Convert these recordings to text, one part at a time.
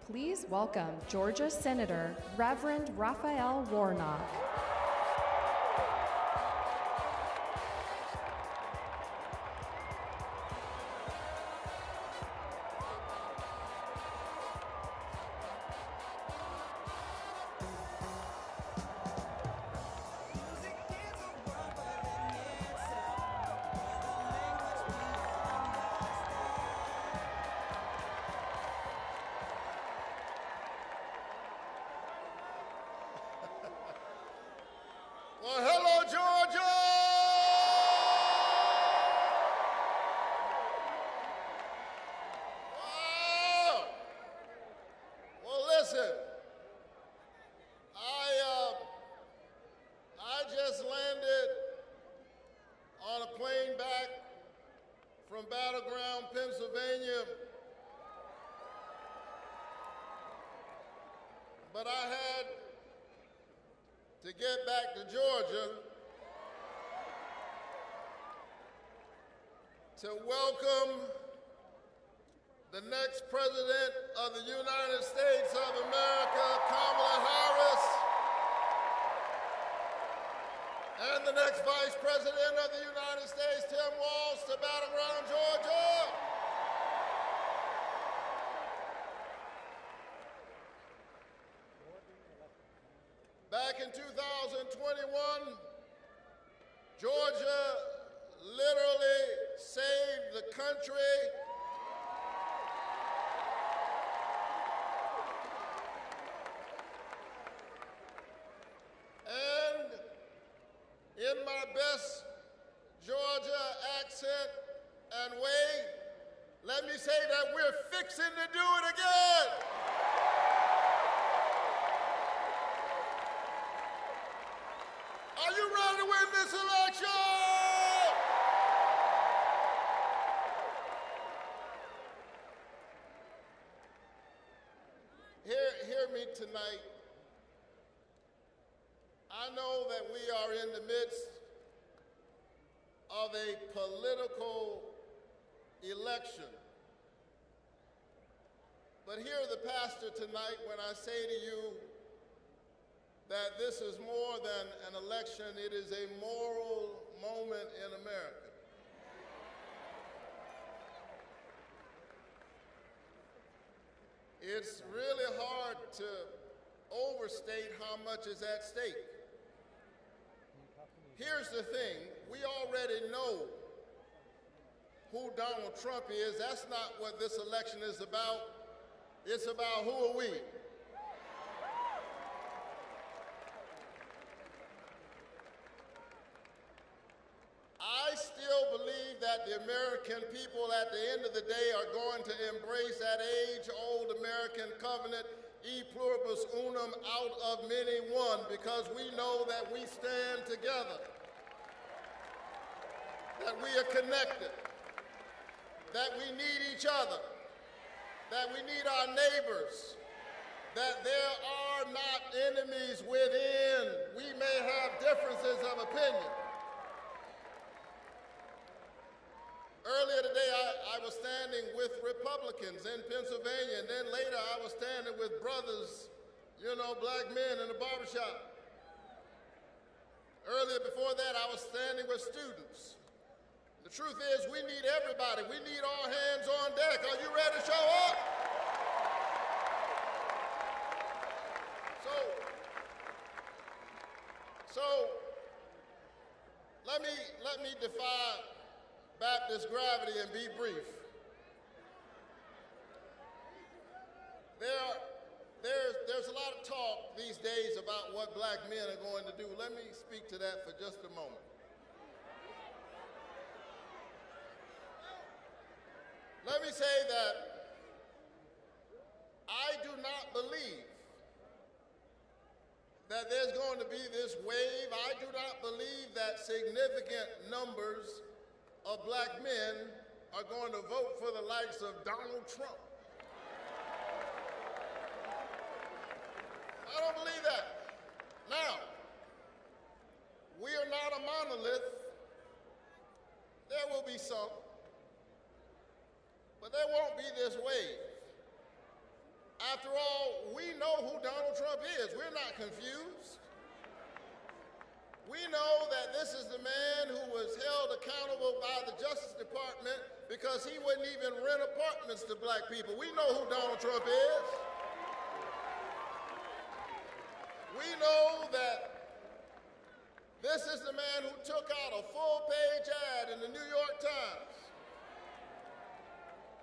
Please welcome Georgia Senator Reverend Raphael Warnock. Well, hello, Georgia! Wow! Well, listen, I just landed on a plane back from Battleground, Pennsylvania, but I had to get back to Georgia to welcome the next President of the United States of America, Kamala Harris, and the next Vice President of the United States, Tim Walz, to Battleground, Georgia. Back in 2021, Georgia literally saved the country and in my best Georgia accent and way, let me say that we're fixing to do it again. Are you ready to win this election? Hear me tonight. I know that we are in the midst of a political election. But hear the pastor tonight when I say to you that this is more than an election, it is a moral moment in America. It's really hard to overstate how much is at stake. Here's the thing, we already know who Donald Trump is. That's not what this election is about. It's about who are we. I still believe that the American people at the end of the day are going to embrace that age-old American covenant, e pluribus unum, out of many one, because we know that we stand together, that we are connected, that we need each other, that we need our neighbors, that there are not enemies within. We may have differences of opinion. Earlier today, I was standing with Republicans in Pennsylvania, and then later I was standing with brothers, you know, black men in the barbershop. Earlier before that, I was standing with students. The truth is, we need everybody. We need all hands on deck. Are you ready to show up? So let me defy Baptist gravity and be brief. There's a lot of talk these days about what black men are going to do. Let me speak to that for just a moment. Let me say that I do not believe that there's going to be this wave. I do not believe that significant numbers of black men are going to vote for the likes of Donald Trump. I don't believe that. Now, we are not a monolith. There will be some, but there won't be this wave. I After all, we know who Donald Trump is. We're not confused. We know that this is the man who was held accountable by the Justice Department because he wouldn't even rent apartments to black people. We know who Donald Trump is. We know that this is the man who took out a full-page ad in the New York Times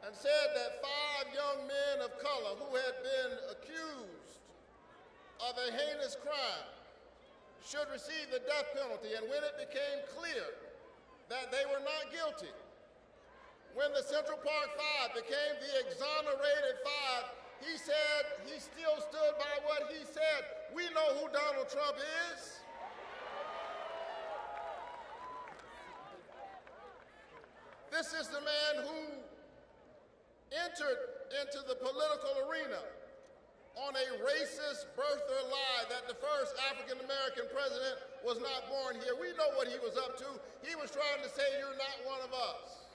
and said that 5 young men of color who had been accused of a heinous crime should receive the death penalty. And when it became clear that they were not guilty, when the Central Park Five became the exonerated five, he said he still stood by what he said. We know who Donald Trump is. This is the man who entered into the political arena on a racist birther lie that the first African-American president was not born here. We know what he was up to. He was trying to say, you're not one of us.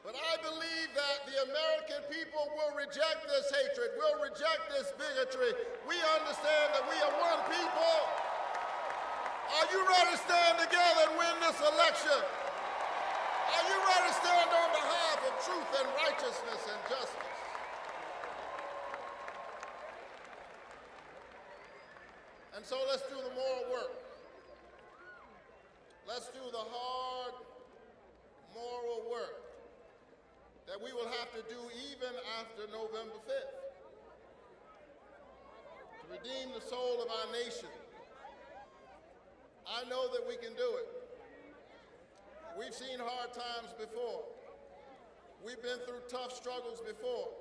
But I believe that the American people will reject this hatred, will reject this bigotry. We understand that we are one people. Are you ready to stand together and win this election? Are you ready to stand on behalf of truth and righteousness and justice? And so let's do the moral work. Let's do the hard moral work that we will have to do even after November 5th to redeem the soul of our nation. I know that we can do it. We've seen hard times before. We've been through tough struggles before.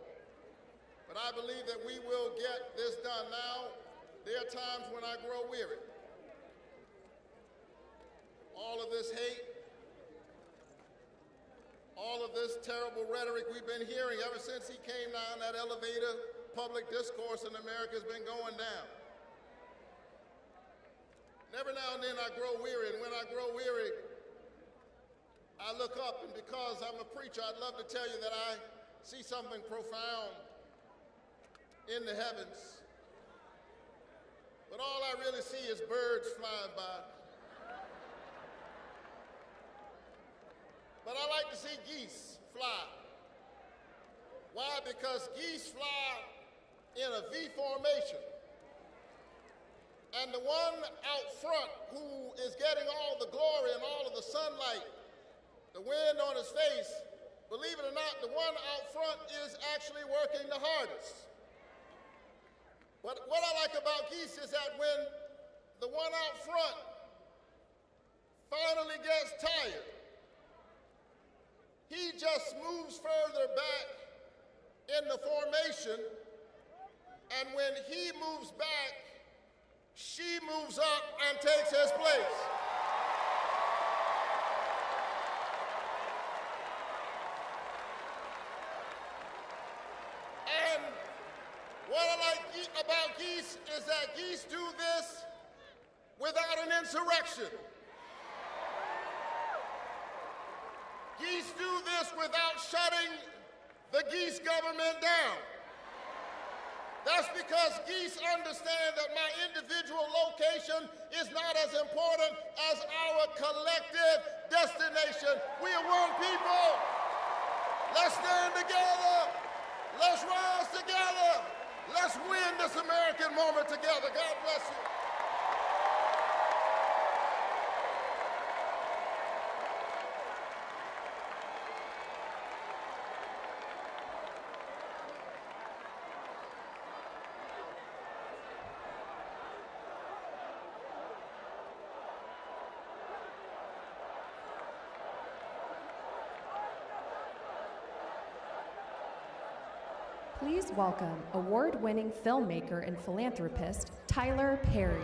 But I believe that we will get this done. Now, there are times when I grow weary. All of this hate, all of this terrible rhetoric we've been hearing ever since he came down that elevator, public discourse in America has been going down. And every now and then I grow weary, and when I grow weary, I look up, and because I'm a preacher, I'd love to tell you that I see something profound in the heavens. But all I really see is birds flying by. But I like to see geese fly. Why? Because geese fly in a V formation. And the one out front who is getting all the glory and all of the sunlight, the wind on his face, believe it or not, the one out front is actually working the hardest. But what I like about geese is that when the one out front finally gets tired, he just moves further back in the formation, and when he moves back, she moves up and takes his place. And what I like about geese is that geese do this without an insurrection. Geese do this without shutting the geese government down. That's because geese understand that my individual location is not as important as our collective destination. We are one people. Let's stand together. Let's rise together. Let's win this American moment together. God bless you. Please welcome award-winning filmmaker and philanthropist, Tyler Perry.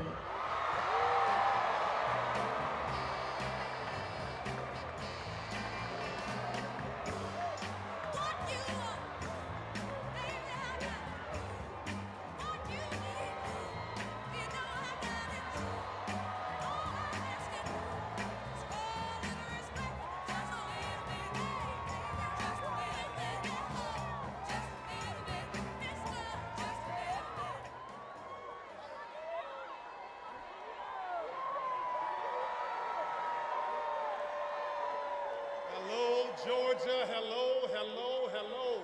Georgia. Hello, hello, hello.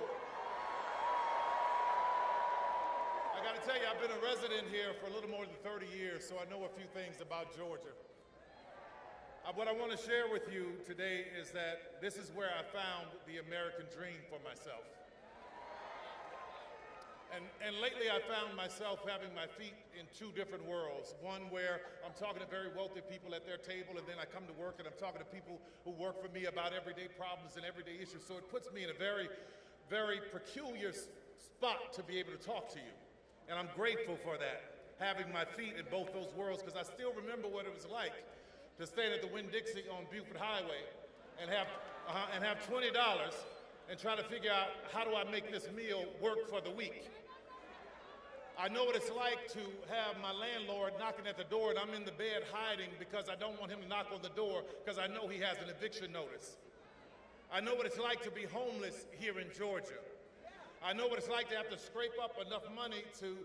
I got to tell you, I've been a resident here for a little more than 30 years, so I know a few things about Georgia. What I want to share with you today is that this is where I found the American dream for myself. And lately I found myself having my feet in two different worlds. One where I'm talking to very wealthy people at their table, and then I come to work and I'm talking to people who work for me about everyday problems and everyday issues. So it puts me in a very, very peculiar spot to be able to talk to you. And I'm grateful for that, having my feet in both those worlds, because I still remember what it was like to stand at the Winn-Dixie on Buford Highway and have $20 and try to figure out, how do I make this meal work for the week? I know what it's like to have my landlord knocking at the door and I'm in the bed hiding because I don't want him to knock on the door because I know he has an eviction notice. I know what it's like to be homeless here in Georgia. I know what it's like to have to scrape up enough money to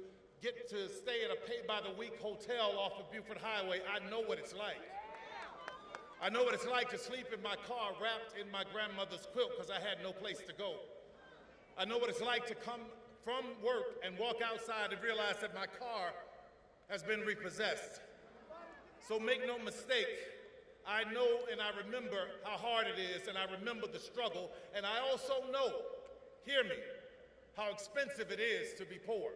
get to stay at a pay-by-the-week hotel off of Buford Highway. I know what it's like. I know what it's like to sleep in my car wrapped in my grandmother's quilt because I had no place to go. I know what it's like to come from work and walk outside and realize that my car has been repossessed. So make no mistake, I know and I remember how hard it is, and I remember the struggle, and I also know, hear me, how expensive it is to be poor.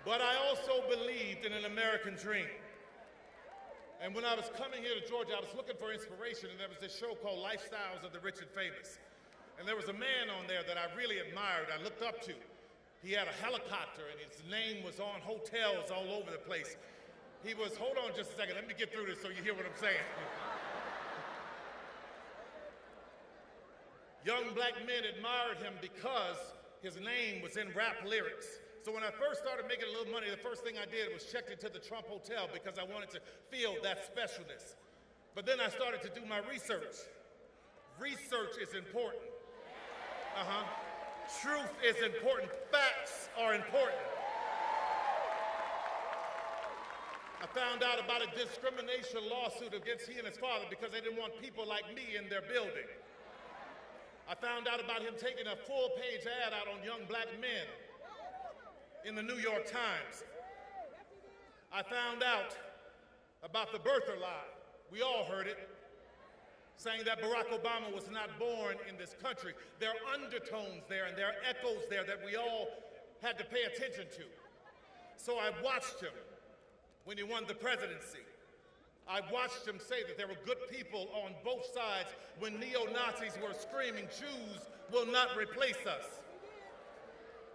But I also believed in an American dream. And when I was coming here to Georgia, I was looking for inspiration, and there was this show called Lifestyles of the Rich and Famous. And there was a man on there that I really admired, I looked up to. He had a helicopter, and his name was on hotels all over the place. He was, hold on just a second, let me get through this so you hear what I'm saying. Young black men admired him because his name was in rap lyrics. So when I first started making a little money, the first thing I did was checked into the Trump Hotel because I wanted to feel that specialness. But then I started to do my research. Research is important. Truth is important. Facts are important. I found out about a discrimination lawsuit against he and his father because they didn't want people like me in their building. I found out about him taking a full-page ad out on young black men in the New York Times. I found out about the birther lie. We all heard it, saying that Barack Obama was not born in this country. There are undertones there and there are echoes there that we all had to pay attention to. So I watched him when he won the presidency. I watched him say that there were good people on both sides when neo-Nazis were screaming, "Jews will not replace us."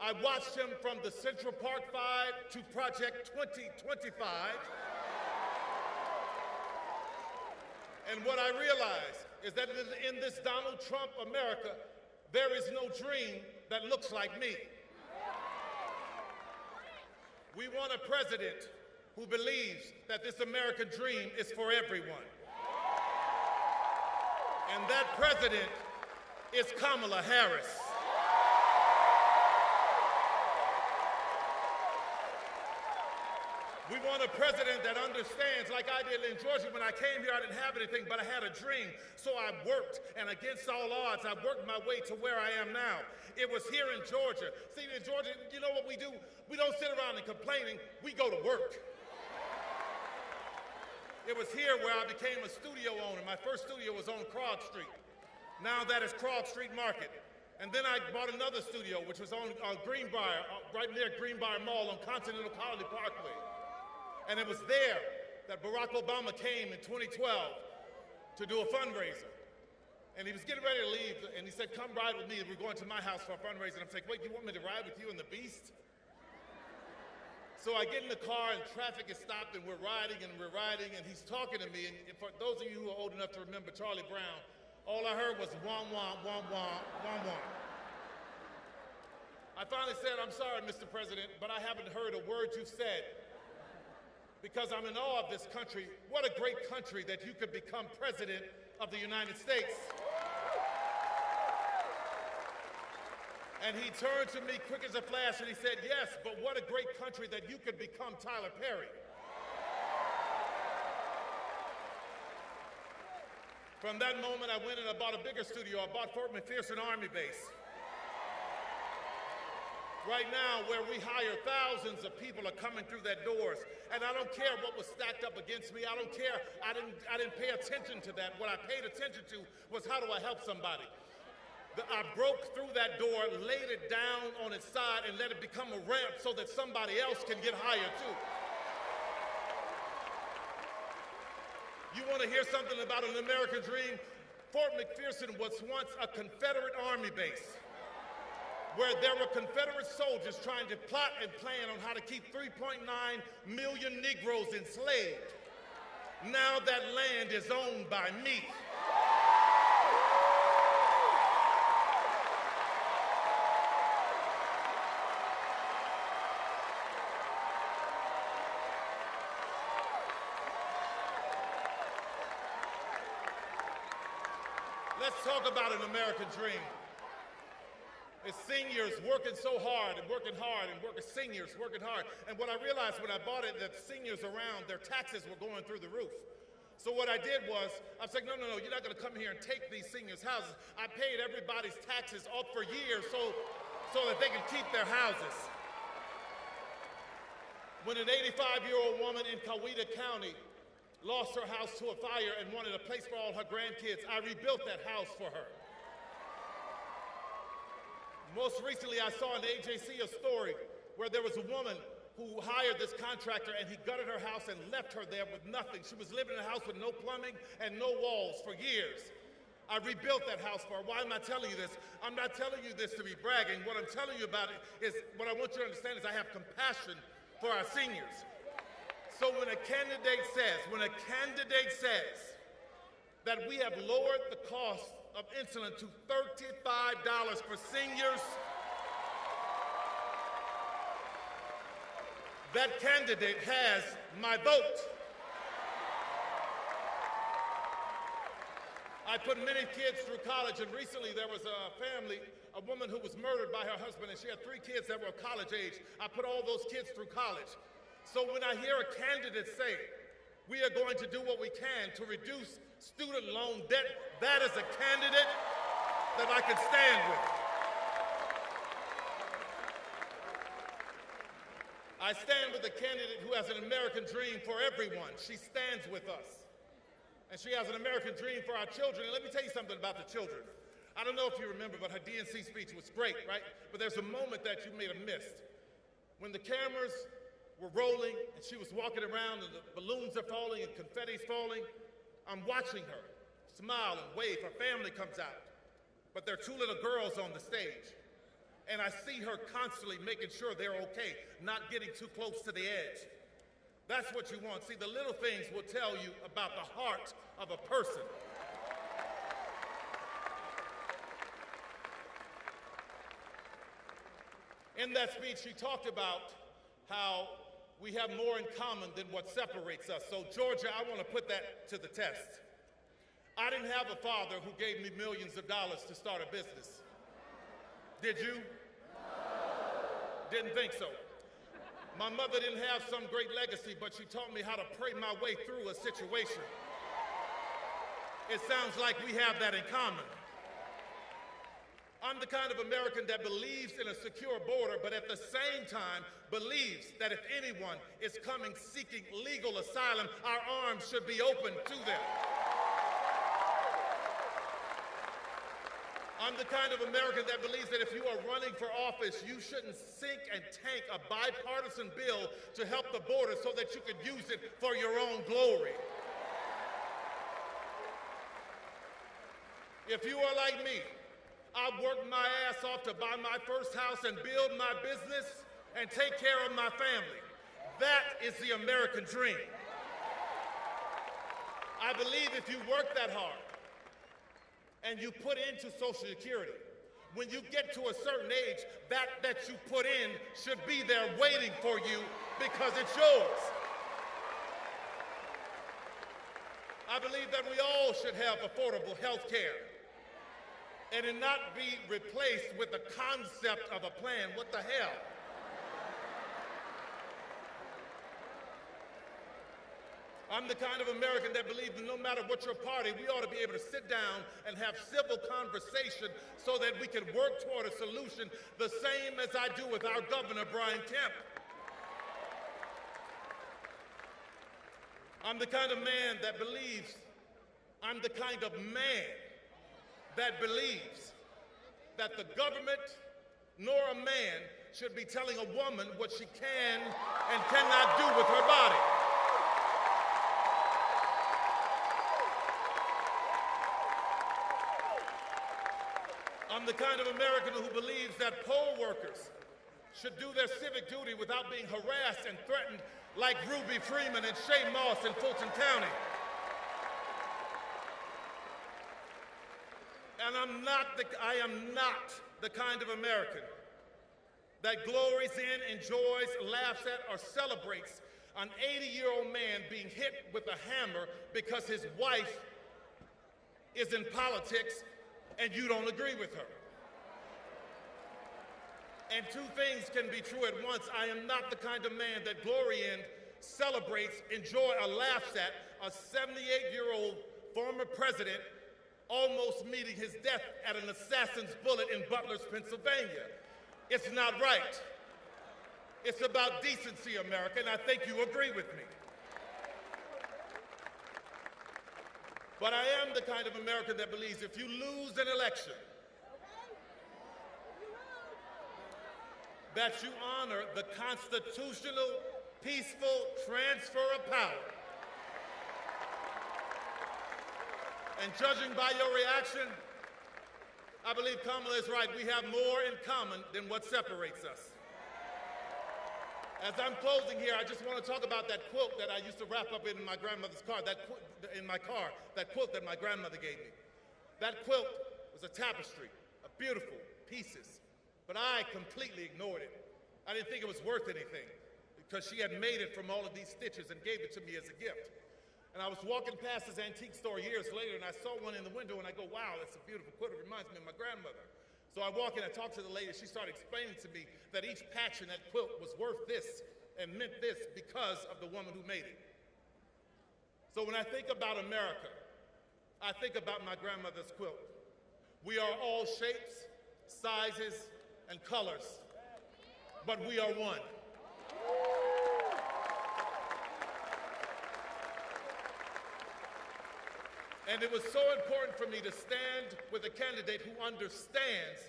I watched him from the Central Park 5 to Project 2025. And what I realized is that in this Donald Trump America, there is no dream that looks like me. We want a president who believes that this American dream is for everyone. And that president is Kamala Harris. We want a president that understands, like I did in Georgia. When I came here, I didn't have anything, but I had a dream. So I worked, and against all odds, I worked my way to where I am now. It was here in Georgia. See, in Georgia, you know what we do? We don't sit around and complaining. We go to work. It was here where I became a studio owner. My first studio was on Krog Street. Now that is Krog Street Market. And then I bought another studio, which was on Greenbrier, right near Greenbrier Mall on Continental Colony Parkway. And it was there that Barack Obama came in 2012 to do a fundraiser. And he was getting ready to leave, and he said, "Come ride with me. We're going to my house for a fundraiser." And I'm saying, "Wait, you want me to ride with you in the Beast?" So I get in the car, and traffic is stopped, and we're riding, and he's talking to me. And for those of you who are old enough to remember Charlie Brown, all I heard was wah, wah, wah, wah, wah, wah. I finally said, "I'm sorry, Mr. President, but I haven't heard a word you've said, because I'm in awe of this country. What a great country that you could become president of the United States." And he turned to me quick as a flash and he said, "Yes, but what a great country that you could become Tyler Perry." From that moment, I went and I bought a bigger studio. I bought Fort McPherson Army Base. Right now, where we hire thousands of people are coming through that doors. And I don't care what was stacked up against me. I don't care. I didn't pay attention to that. What I paid attention to was, how do I help somebody? I broke through that door, laid it down on its side, and let it become a ramp so that somebody else can get higher too. You want to hear something about an American dream? Fort McPherson was once a Confederate Army base where there were Confederate soldiers trying to plot and plan on how to keep 3.9 million Negroes enslaved. Now that land is owned by me. Let's talk about an American dream. It's seniors working so hard and working hard and seniors working hard. And what I realized when I bought it, that seniors around, their taxes were going through the roof. So what I did was, I was like, no, you're not gonna come here and take these seniors' houses. I paid everybody's taxes up for years so that they can keep their houses. When an 85-year-old woman in Coweta County lost her house to a fire and wanted a place for all her grandkids, I rebuilt that house for her. Most recently, I saw in AJC a story where there was a woman who hired this contractor and he gutted her house and left her there with nothing. She was living in a house with no plumbing and no walls for years. I rebuilt that house for her. Why am I telling you this? I'm not telling you this to be bragging. What I'm telling you about it is, what I want you to understand is I have compassion for our seniors. So when a candidate says that we have lowered the cost of insulin to $35 for seniors, that candidate has my vote. I put many kids through college, and recently there was a woman who was murdered by her husband, and she had 3 kids that were college age. I put all those kids through college. So when I hear a candidate say, we are going to do what we can to reduce student loan debt, that is a candidate that I can stand with. I stand with a candidate who has an American dream for everyone. She stands with us. And she has an American dream for our children. And let me tell you something about the children. I don't know if you remember, but her DNC speech was great, right? But there's a moment that you may have missed. When the cameras were rolling and she was walking around and the balloons are falling and confetti's falling, I'm watching her smile and wave. Her family comes out, but there are 2 little girls on the stage. And I see her constantly making sure they're okay, not getting too close to the edge. That's what you want. See, the little things will tell you about the heart of a person. In that speech, she talked about how we have more in common than what separates us. So, Georgia, I want to put that to the test. I didn't have a father who gave me millions of dollars to start a business. Did you? Didn't think so. My mother didn't have some great legacy, but she taught me how to pray my way through a situation. It sounds like we have that in common. I'm the kind of American that believes in a secure border, but at the same time believes that if anyone is coming seeking legal asylum, our arms should be open to them. I'm the kind of American that believes that if you are running for office, you shouldn't sink and tank a bipartisan bill to help the border so that you could use it for your own glory. If you are like me, I've worked my ass off to buy my first house and build my business and take care of my family. That is the American dream. I believe if you work that hard and you put into Social Security, when you get to a certain age, that you put in should be there waiting for you because it's yours. I believe that we all should have affordable health care and it not be replaced with the concept of a plan. What the hell? I'm the kind of American that believes that no matter what your party, we ought to be able to sit down and have civil conversation so that we can work toward a solution, the same as I do with our governor, Brian Kemp. I'm the kind of man that believes, I'm the kind of man that believes that the government nor a man should be telling a woman what she can and cannot do with her body. I'm the kind of American who believes that poll workers should do their civic duty without being harassed and threatened like Ruby Freeman and Shay Moss in Fulton County. And I am not the kind of American that glories in, enjoys, laughs at, or celebrates an 80-year-old man being hit with a hammer because his wife is in politics and you don't agree with her. And two things can be true at once. I am not the kind of man that glory in, celebrates, enjoy, or laughs at a 78-year-old former president almost meeting his death at an assassin's bullet in Butler's, Pennsylvania. It's not right. It's about decency, America, and I think you agree with me. But I am the kind of American that believes if you lose an election, that you honor the constitutional, peaceful transfer of power. And judging by your reaction, I believe Kamala is right. We have more in common than what separates us. As I'm closing here, I just want to talk about that quilt that I used to wrap up in my grandmother's car, that quilt that my grandmother gave me. That quilt was a tapestry of beautiful pieces, but I completely ignored it. I didn't think it was worth anything because she had made it from all of these stitches and gave it to me as a gift. And I was walking past this antique store years later, and I saw one in the window, and I go, wow, that's a beautiful quilt. It reminds me of my grandmother. So I walk in, I talk to the lady. She started explaining to me that each patch in that quilt was worth this and meant this because of the woman who made it. So when I think about America, I think about my grandmother's quilt. We are all shapes, sizes, and colors, but we are one. And it was so important for me to stand with a candidate who understands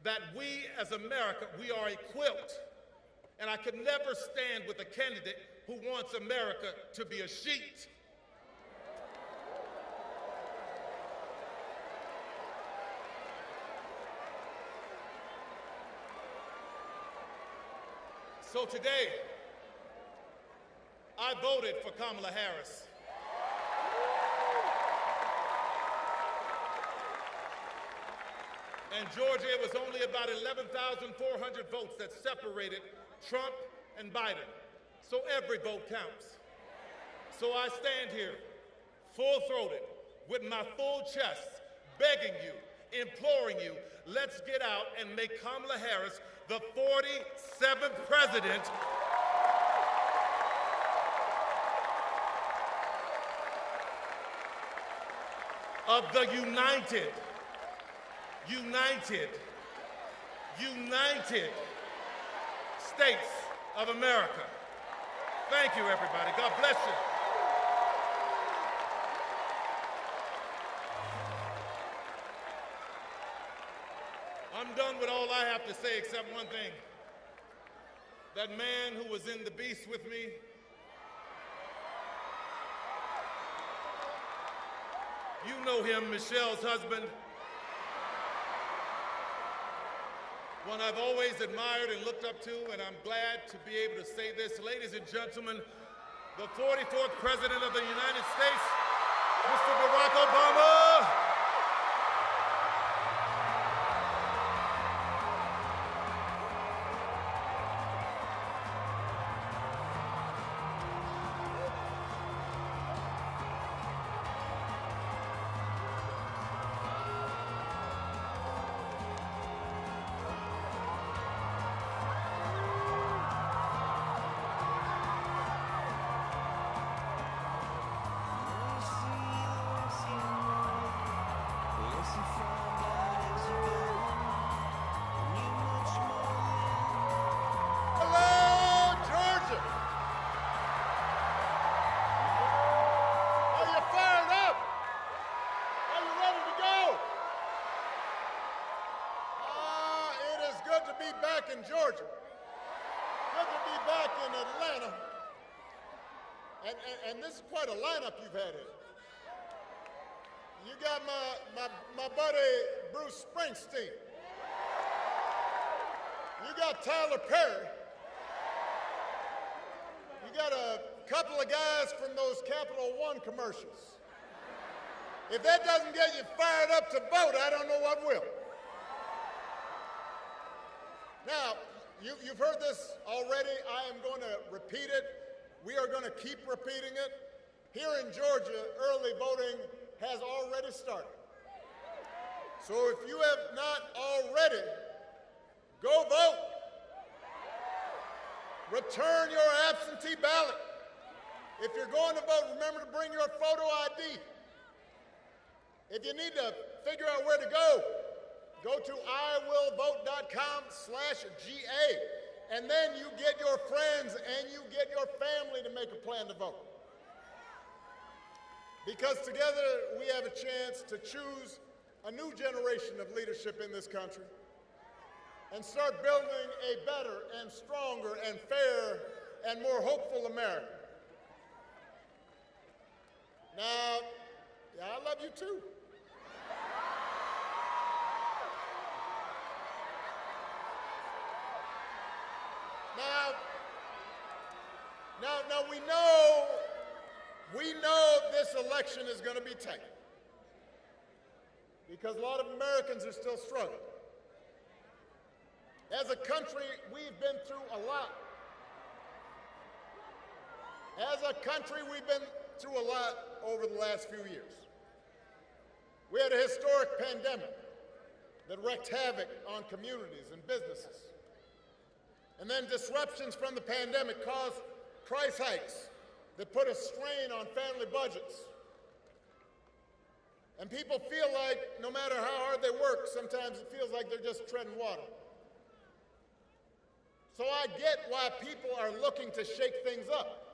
that we as America, we are a quilt. And I could never stand with a candidate who wants America to be a sheet. So today, I voted for Kamala Harris. And Georgia, it was only about 11,400 votes that separated Trump and Biden. So every vote counts. So I stand here, full-throated, with my full chest, begging you, imploring you, let's get out and make Kamala Harris the 47th president of the United States of America. Thank you, everybody. God bless you. I'm done with all I have to say except one thing. That man who was in the beast with me, you know him, Michelle's husband. One I've always admired and looked up to, and I'm glad to be able to say this. Ladies and gentlemen, the 44th President of the United States, Mr. Barack Obama. good to be back in Georgia. Good to be back in Atlanta. And this is quite a lineup you've had here. You got my buddy Bruce Springsteen. You got Tyler Perry. You got a couple of guys from those Capital One commercials. If that doesn't get you fired up to vote, I don't know what will. Now, you've heard this already. I am going to repeat it. We are going to keep repeating it. Here in Georgia, early voting has already started. So if you have not already, go vote. Return your absentee ballot. If you're going to vote, remember to bring your photo ID. If you need to figure out where to go to iwillvote.com/GA, and then you get your friends and you get your family to make a plan to vote. Because together we have a chance to choose a new generation of leadership in this country and start building a better and stronger and fairer and more hopeful America. Now, yeah, I love you too. Now we know this election is going to be tight because a lot of Americans are still struggling. As a country, we've been through a lot. As a country, we've been through a lot over the last few years. We had a historic pandemic that wreaked havoc on communities and businesses. And then disruptions from the pandemic caused price hikes that put a strain on family budgets. And people feel like no matter how hard they work, sometimes it feels like they're just treading water. So I get why people are looking to shake things up.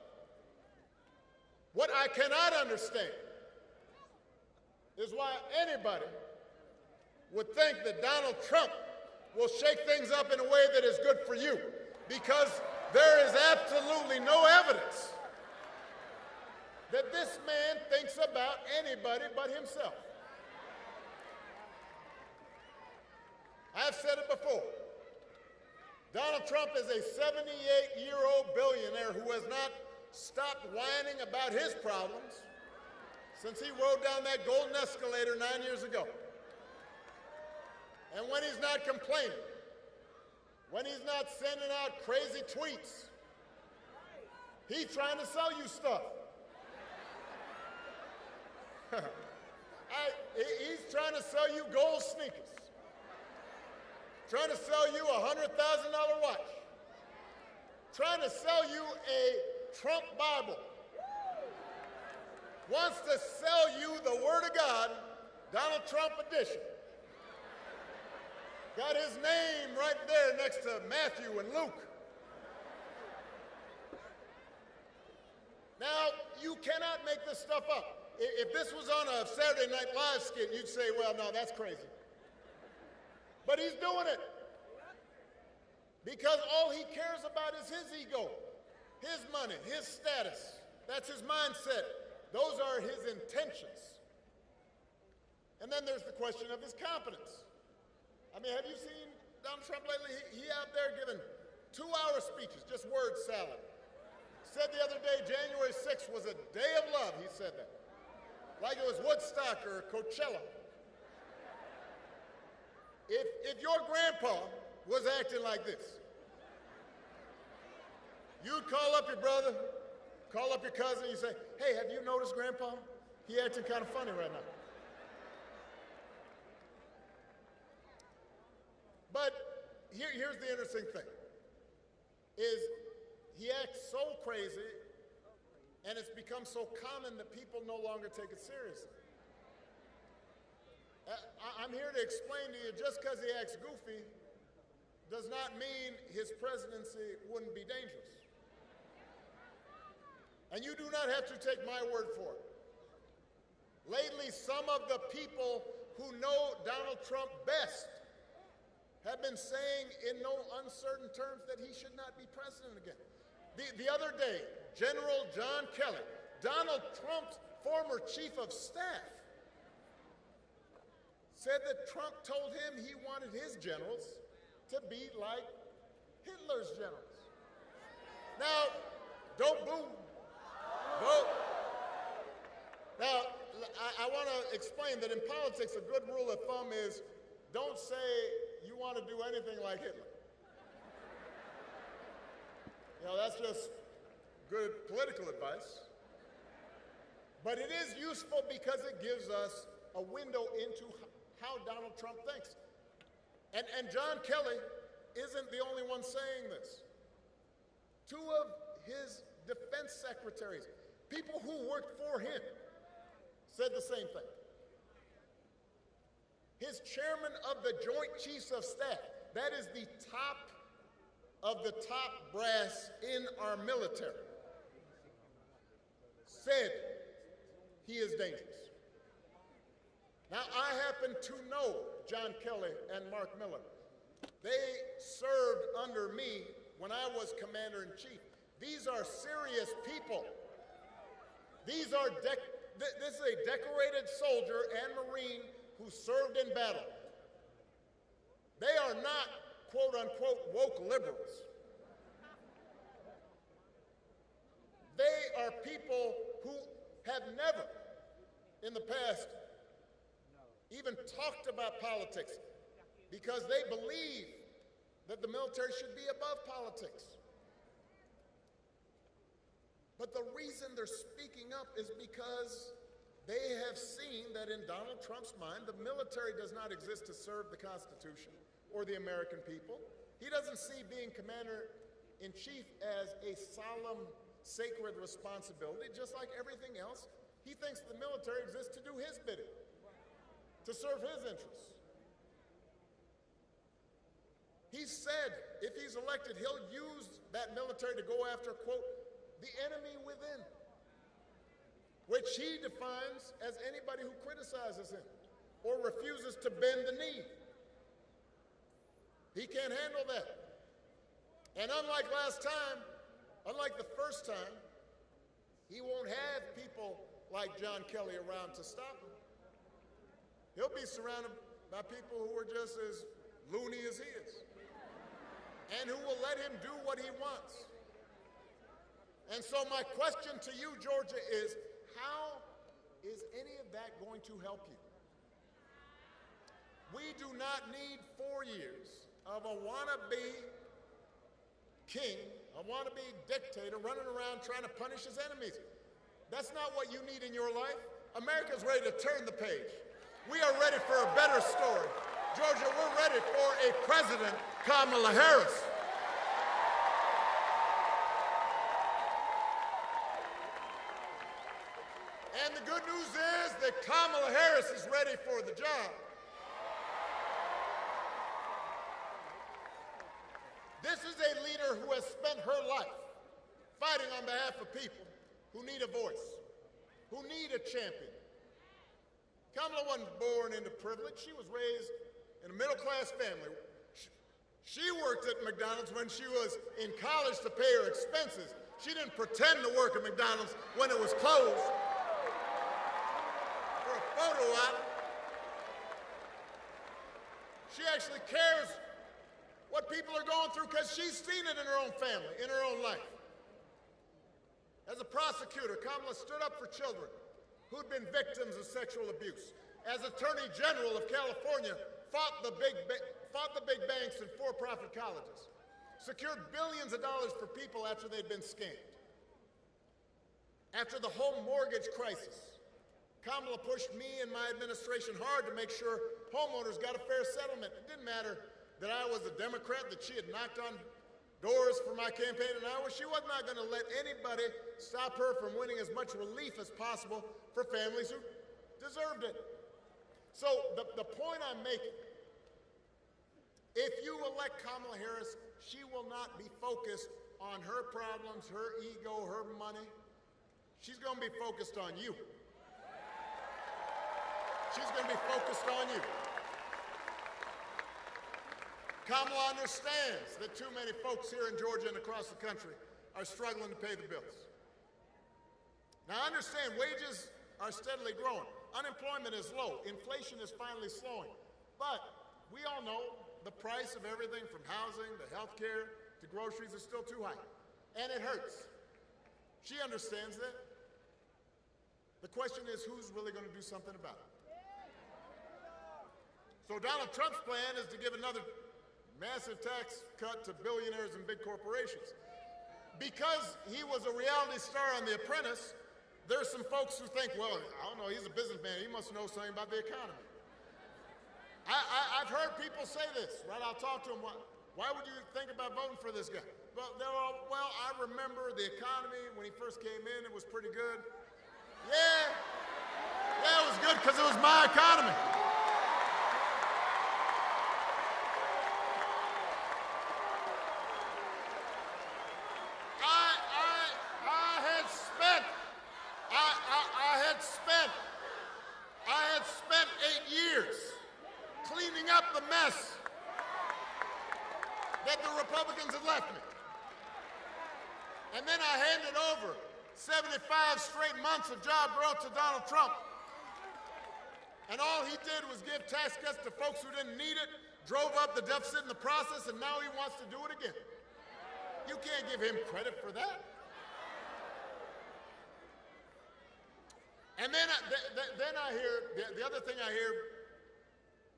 What I cannot understand is why anybody would think that Donald Trump will shake things up in a way that is good for you, because there is absolutely no evidence that this man thinks about anybody but himself. I've said it before. Donald Trump is a 78-year-old billionaire who has not stopped whining about his problems since he rode down that golden escalator 9 years ago. And when he's not complaining, when he's not sending out crazy tweets, he's trying to sell you stuff. He's trying to sell you gold sneakers, trying to sell you a $100,000 watch, trying to sell you a Trump Bible, wants to sell you the Word of God, Donald Trump edition. Got his name right there next to Matthew and Luke. Now, you cannot make this stuff up. If this was on a Saturday Night Live skit, you'd say, well, no, that's crazy. But he's doing it because all he cares about is his ego, his money, his status. That's his mindset. Those are his intentions. And then there's the question of his competence. I mean, have you seen Donald Trump lately? He out there giving 2-hour speeches, just word salad. Said the other day, January 6th was a day of love, he said that. Like it was Woodstock or Coachella. If your grandpa was acting like this, you'd call up your brother, call up your cousin, you say, hey, have you noticed Grandpa? He acting kind of funny right now. But here's the interesting thing, is he acts so crazy, and it's become so common that people no longer take it seriously. I'm here to explain to you, just because he acts goofy does not mean his presidency wouldn't be dangerous. And you do not have to take my word for it. Lately, some of the people who know Donald Trump best have been saying in no uncertain terms that he should not be president again. The other day, General John Kelly, Donald Trump's former chief of staff, said that Trump told him he wanted his generals to be like Hitler's generals. Now, don't boo. Vote. Now, I want to explain that in politics, a good rule of thumb is don't say you want to do anything like Hitler. You know, that's just good political advice. But it is useful because it gives us a window into how Donald Trump thinks. And John Kelly isn't the only one saying this. Two of his defense secretaries, people who worked for him, said the same thing. His chairman of the Joint Chiefs of Staff, that is the top of the top brass in our military, said he is dangerous. Now, I happen to know John Kelly and Mark Miller. They served under me when I was commander-in-chief. These are serious people. This is a decorated soldier and Marine who served in battle. They are not, quote-unquote, woke liberals. They are people who have never, in the past, even talked about politics because they believe that the military should be above politics. But the reason they're speaking up is because they have seen that in Donald Trump's mind, the military does not exist to serve the Constitution or the American people. He doesn't see being commander-in-chief as a solemn, sacred responsibility, just like everything else. He thinks the military exists to do his bidding, to serve his interests. He said if he's elected, he'll use that military to go after, quote, the enemy within, which he defines as anybody who criticizes him or refuses to bend the knee. He can't handle that. And unlike last time, unlike the first time, he won't have people like John Kelly around to stop him. He'll be surrounded by people who are just as loony as he is and who will let him do what he wants. And so my question to you, Georgia, is how is any of that going to help you? We do not need 4 years of a wannabe king, a wannabe dictator running around trying to punish his enemies. That's not what you need in your life. America's ready to turn the page. We are ready for a better story. Georgia, we're ready for a president, Kamala Harris. And the good news is that Kamala Harris is ready for the job. This is a leader who has spent her life fighting on behalf of people who need a voice, who need a champion. Kamala wasn't born into privilege. She was raised in a middle-class family. She worked at McDonald's when she was in college to pay her expenses. She didn't pretend to work at McDonald's when it was closed for a photo op. She actually cares what people are going through because she's seen it in her own family, in her own life. As a prosecutor, Kamala stood up for children who'd been victims of sexual abuse. As Attorney General of California, fought the big banks and for-profit colleges, secured billions of dollars for people after they'd been scammed. After the home mortgage crisis, Kamala pushed me and my administration hard to make sure homeowners got a fair settlement. It didn't matter that I was a Democrat, that she had knocked on doors for my campaign in Iowa. She was not going to let anybody stop her from winning as much relief as possible for families who deserved it. So the point I'm making, if you elect Kamala Harris, she will not be focused on her problems, her ego, her money. She's going to be focused on you. She's going to be focused on you. Kamala understands that too many folks here in Georgia and across the country are struggling to pay the bills. Now, understand, wages are steadily growing. Unemployment is low. Inflation is finally slowing. But we all know the price of everything from housing to health care to groceries is still too high. And it hurts. She understands that. The question is, who's really going to do something about it? So Donald Trump's plan is to give another massive tax cut to billionaires and big corporations. Because he was a reality star on The Apprentice, there's some folks who think, well, I don't know, he's a businessman, he must know something about the economy. I've heard people say this, right? I'll talk to them, why would you think about voting for this guy? Well, I remember the economy when he first came in, it was pretty good. Yeah, it was good because it was my economy. I had spent 8 years cleaning up the mess that the Republicans had left me. And then I handed over 75 straight months of job growth to Donald Trump. And all he did was give tax cuts to folks who didn't need it, drove up the deficit in the process, and now he wants to do it again. You can't give him credit for that. And then I hear, the other thing I hear,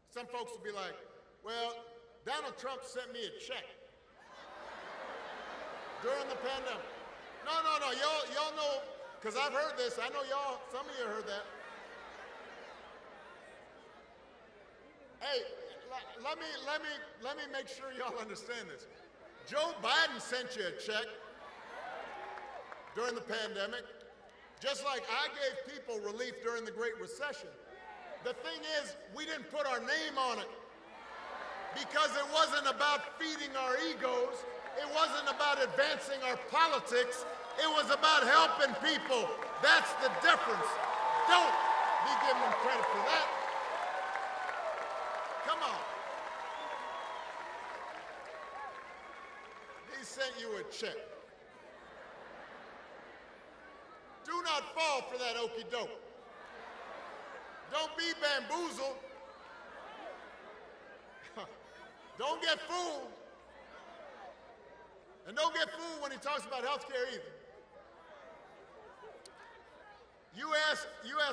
some folks will be like, well, Donald Trump sent me a check during the pandemic. No, y'all know, because I've heard this, I know y'all, some of you heard that. Hey, let me make sure y'all understand this. Joe Biden sent you a check during the pandemic. Just like I gave people relief during the Great Recession. The thing is, we didn't put our name on it because it wasn't about feeding our egos. It wasn't about advancing our politics. It was about helping people. That's the difference. Don't be giving them credit for that. Come on. He sent you a check. Do not fall for that okey doke. Don't be bamboozled. Don't get fooled. And don't get fooled when he talks about health care either. You ask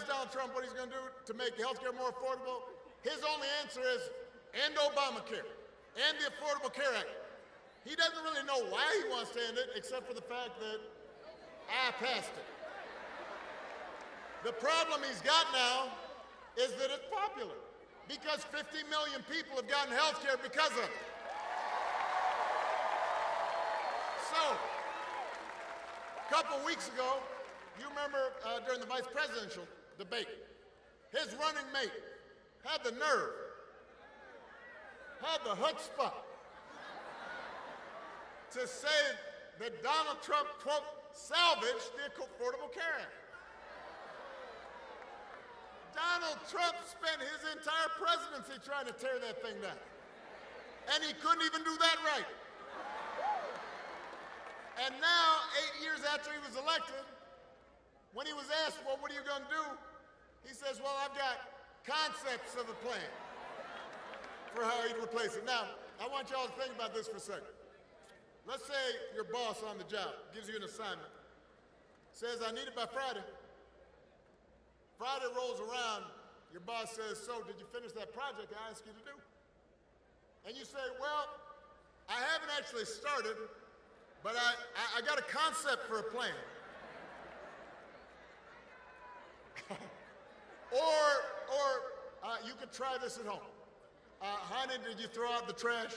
Donald Trump what he's going to do to make health care more affordable. His only answer is end Obamacare and the Affordable Care Act. He doesn't really know why he wants to end it except for the fact that I passed it. The problem he's got now is that it's popular because 50 million people have gotten health care because of it. So, a couple weeks ago, you remember during the vice presidential debate, his running mate had the nerve, had the chutzpah to say that Donald Trump, quote, salvaged the Affordable Care Act. Donald Trump spent his entire presidency trying to tear that thing down. And he couldn't even do that right. And now, 8 years after he was elected, when he was asked, well, what are you going to do? He says, well, I've got concepts of a plan for how he'd replace it. Now, I want y'all to think about this for a second. Let's say your boss on the job gives you an assignment, says, I need it by Friday. Friday rolls around, your boss says, so did you finish that project I asked you to do? And you say, well, I haven't actually started, but I got a concept for a plan. Or you could try this at home. Honey, did you throw out the trash?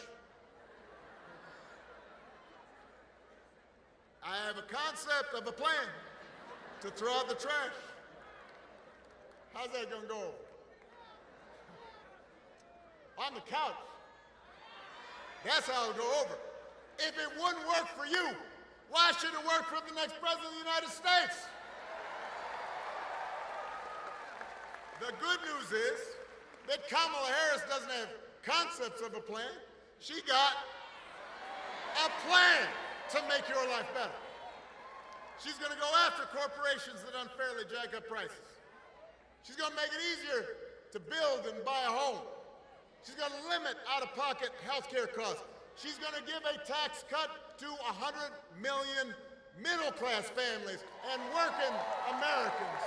I have a concept of a plan to throw out the trash. How's that gonna go over? On the couch. That's how it'll go over. If it wouldn't work for you, why should it work for the next president of the United States? The good news is that Kamala Harris doesn't have concepts of a plan. She got a plan to make your life better. She's going to go after corporations that unfairly jack up prices. She's going to make it easier to build and buy a home. She's going to limit out-of-pocket health care costs. She's going to give a tax cut to 100 million middle-class families and working Americans.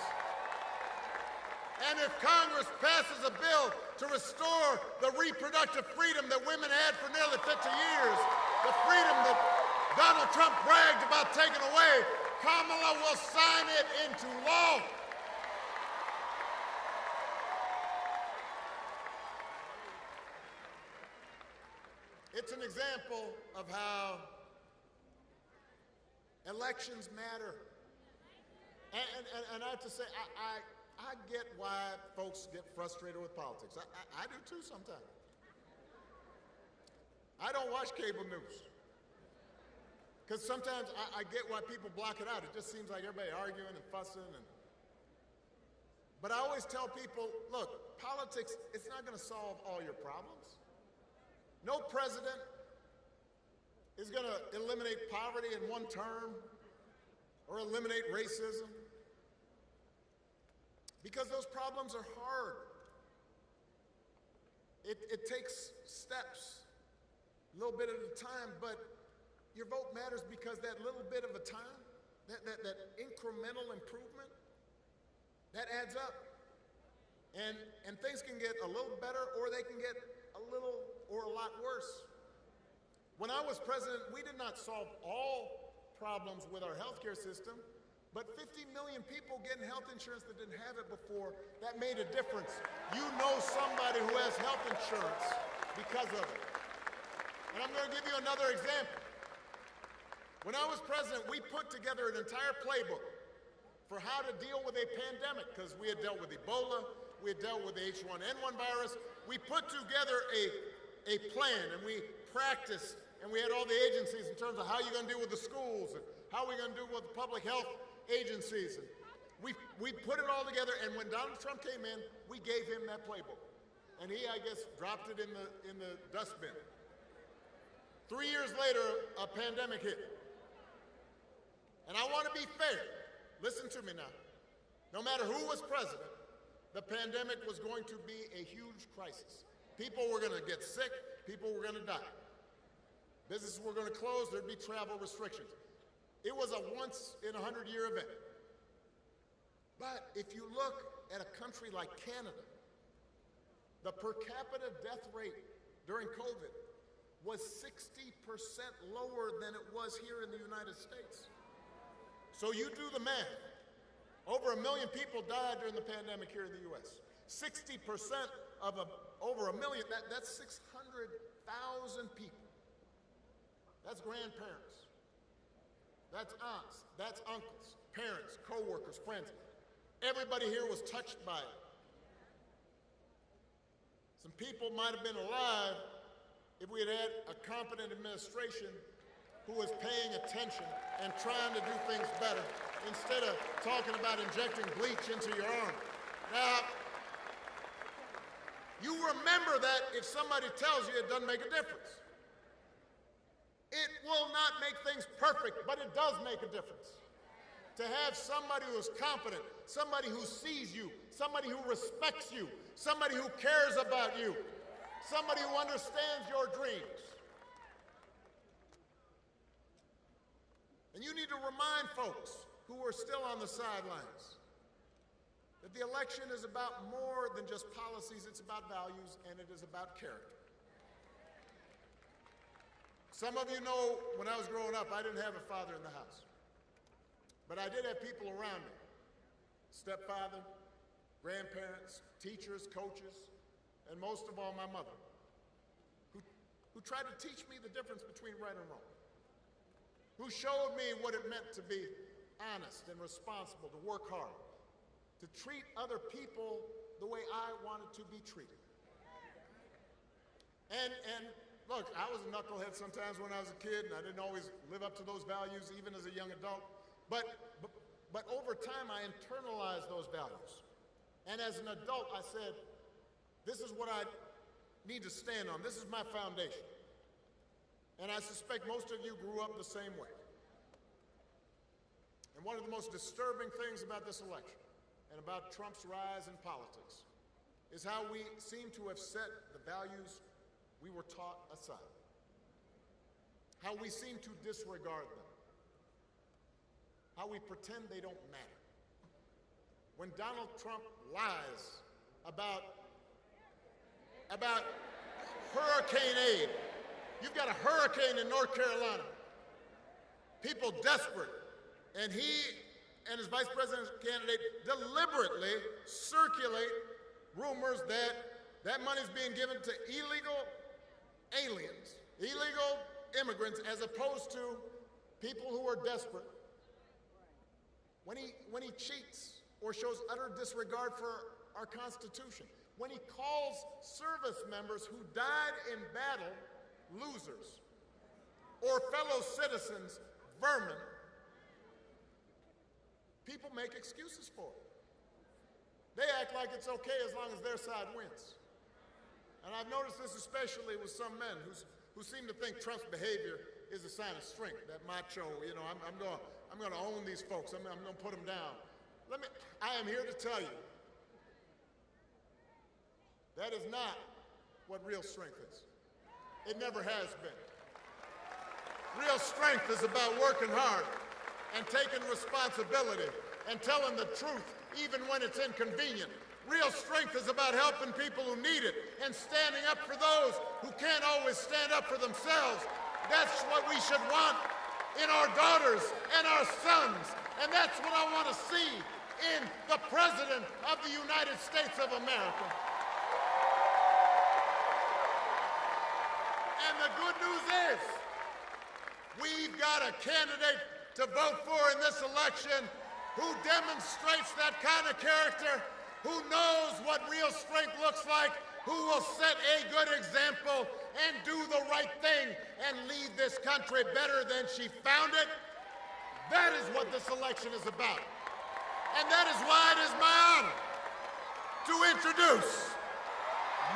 And if Congress passes a bill to restore the reproductive freedom that women had for nearly 50 years, the freedom that Donald Trump bragged about taking away, Kamala will sign it into law. It's an example of how elections matter. And I have to say, I get why folks get frustrated with politics. I do too sometimes. I don't watch cable news. Because sometimes I get why people block it out. It just seems like everybody arguing and fussing. But I always tell people, look, politics, it's not going to solve all your problems. No president is going to eliminate poverty in one term or eliminate racism, because those problems are hard. It takes steps, a little bit at a time, but your vote matters because that little bit of a time, that incremental improvement, that adds up. And things can get a little better, or they can get a little or a lot worse. When I was president, we did not solve all problems with our healthcare system, but 50 million people getting health insurance that didn't have it before, that made a difference. You know somebody who has health insurance because of it. And I'm going to give you another example. When I was president, we put together an entire playbook for how to deal with a pandemic, because we had dealt with Ebola, we had dealt with the H1N1 virus. We put together a plan, and we practiced, and we had all the agencies in terms of how you're going to deal with the schools, and how we're going to deal with the public health agencies. And we put it all together, and when Donald Trump came in, we gave him that playbook. And he, I guess, dropped it in the dustbin. 3 years later, a pandemic hit. And I want to be fair. Listen to me now. No matter who was president, the pandemic was going to be a huge crisis. People were going to get sick. People were going to die. Businesses were going to close. There'd be travel restrictions. It was a once-in-a-100-year event. But if you look at a country like Canada, the per capita death rate during COVID was 60% lower than it was here in the United States. So you do the math. Over 1 million people died during the pandemic here in the U.S. 60% of over 1 million, that's 600,000 people. That's grandparents. That's aunts. That's uncles, parents, co-workers, friends. Everybody here was touched by it. Some people might have been alive if we had had a competent administration who was paying attention and trying to do things better instead of talking about injecting bleach into your arm. Now, you remember that if somebody tells you, it doesn't make a difference. It will not make things perfect, but it does make a difference. To have somebody who is competent, somebody who sees you, somebody who respects you, somebody who cares about you, somebody who understands your dreams. And you need to remind folks who are still on the sidelines that the election is about more than just policies. It's about values, and it is about character. Some of you know when I was growing up, I didn't have a father in the house. But I did have people around me, stepfather, grandparents, teachers, coaches, and most of all, my mother, who tried to teach me the difference between right and wrong, who showed me what it meant to be honest and responsible, to work hard, to treat other people the way I wanted to be treated. And look, I was a knucklehead sometimes when I was a kid, and I didn't always live up to those values, even as a young adult. But over time, I internalized those values. And as an adult, I said, this is what I need to stand on. This is my foundation. And I suspect most of you grew up the same way. And one of the most disturbing things about this election and about Trump's rise in politics is how we seem to have set the values we were taught aside, how we seem to disregard them, how we pretend they don't matter. When Donald Trump lies about hurricane aid, you've got a hurricane in North Carolina, people desperate, and he and his vice presidential candidate deliberately circulate rumors that money's being given to illegal aliens, illegal immigrants, as opposed to people who are desperate. When he cheats or shows utter disregard for our Constitution, when he calls service members who died in battle losers, or fellow citizens vermin, people make excuses for it. They act like it's okay as long as their side wins. And I've noticed this especially with some men who seem to think Trump's behavior is a sign of strength, that macho, you know, I'm going to own these folks, I'm going to put them down. I am here to tell you, that is not what real strength is. It never has been. Real strength is about working hard and taking responsibility and telling the truth even when it's inconvenient. Real strength is about helping people who need it and standing up for those who can't always stand up for themselves. That's what we should want in our daughters and our sons. And that's what I want to see in the President of the United States of America. And the good news is, we've got a candidate to vote for in this election who demonstrates that kind of character, who knows what real strength looks like, who will set a good example and do the right thing and lead this country better than she found it. That is what this election is about. And that is why it is my honor to introduce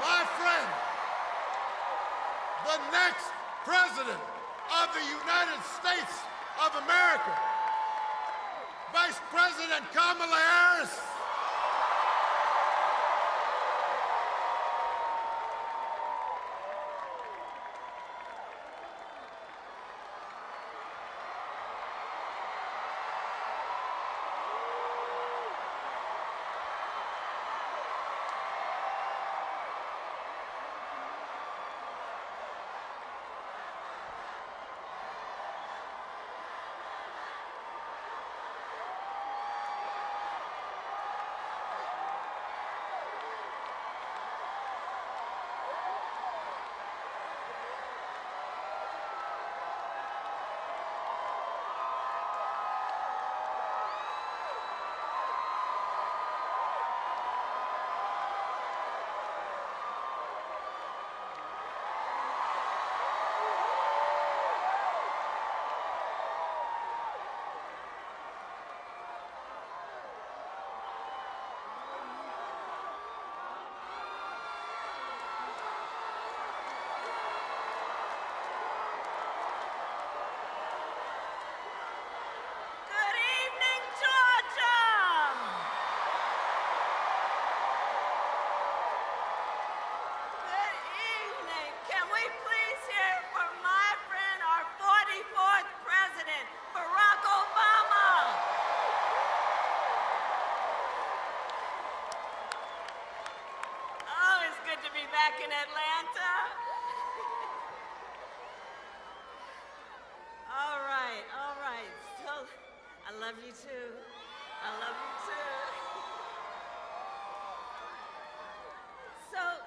my friend, the next President of the United States of America, Vice President Kamala Harris. Back in Atlanta. All right. So, I love you too. I love you too.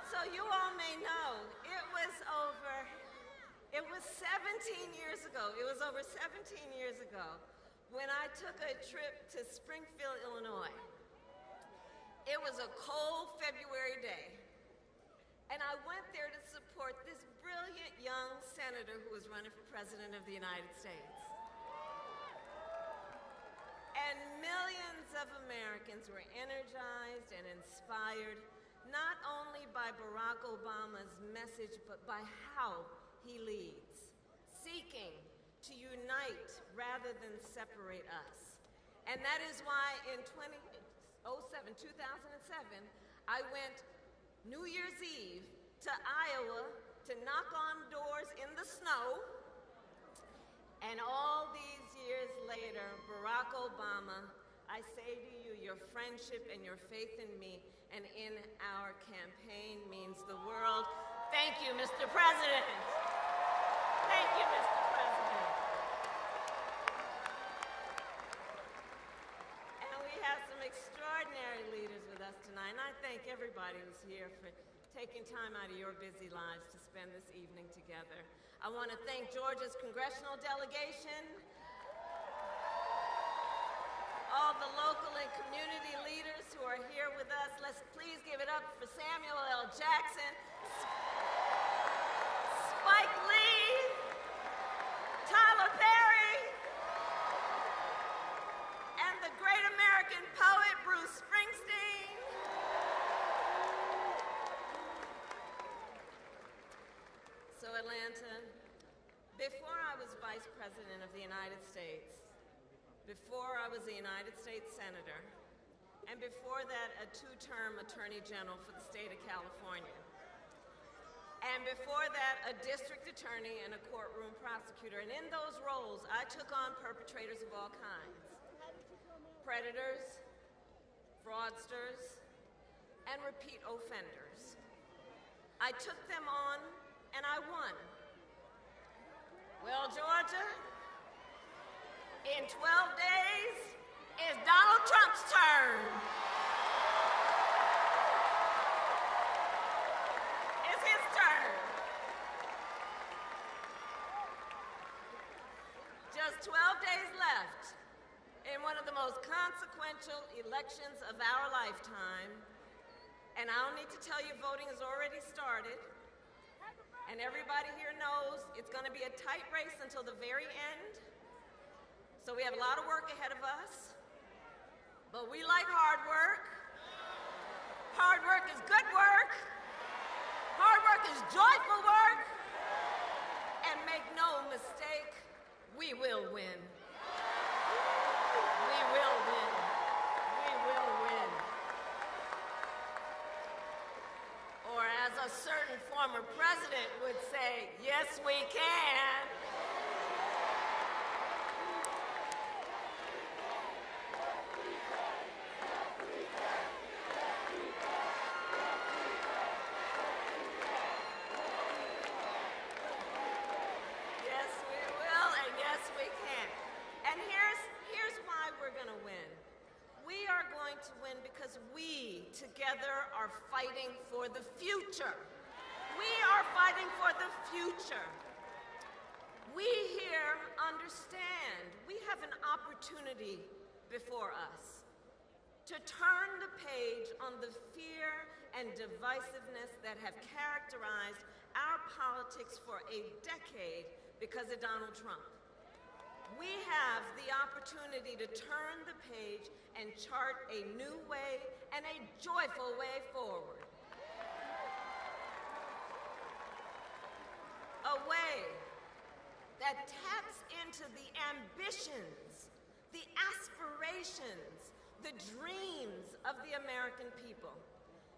So you all may know, it was over 17 years ago. It was over 17 years ago when I took a trip to Springfield, Illinois. It was a cold February day. And I went there to support this brilliant young senator who was running for President of the United States. And millions of Americans were energized and inspired, not only by Barack Obama's message, but by how he leads. rather than separate us. And that is why in 2007, I went New Year's Eve to Iowa to knock on doors in the snow. And all these years later, Barack Obama, I say to you, your friendship and your faith in me and in our campaign means the world. Thank you, Mr. President. Thank you, Mr. President. And we have some extraordinary leaders with us tonight, and I thank everybody who's here for taking time out of your busy lives to spend this evening together. I want to thank Georgia's congressional delegation, all the local and community leaders who are here with us. Let's please give it up for Samuel L. Jackson, Spike Lee, Tyler Perry, and the great American poet Bruce Springsteen. So Atlanta, before I was Vice President of the United States, before I was a United States Senator, and before that a two-term Attorney General for the state of California, and before that a district attorney and a courtroom prosecutor. And in those roles, I took on perpetrators of all kinds, predators, fraudsters, and repeat offenders. I took them on and I won. Well, Georgia, in 12 days, it's Donald Trump's turn. It's his turn. Just 12 days left in one of the most consequential elections of our lifetime. And I don't need to tell you, voting has already started. And everybody here knows it's going to be a tight race until the very end. So we have a lot of work ahead of us, but we like hard work. Hard work is good work. Hard work is joyful work. And make no mistake, we will win. We will win. We will win. Or as a certain former president would say, yes, we can. Together are fighting for the future. We are fighting for the future. We here understand we have an opportunity before us to turn the page on the fear and divisiveness that have characterized our politics for a decade because of Donald Trump. We have the opportunity to turn the page and chart a new way and a joyful way forward. A way that taps into the ambitions, the aspirations, the dreams of the American people.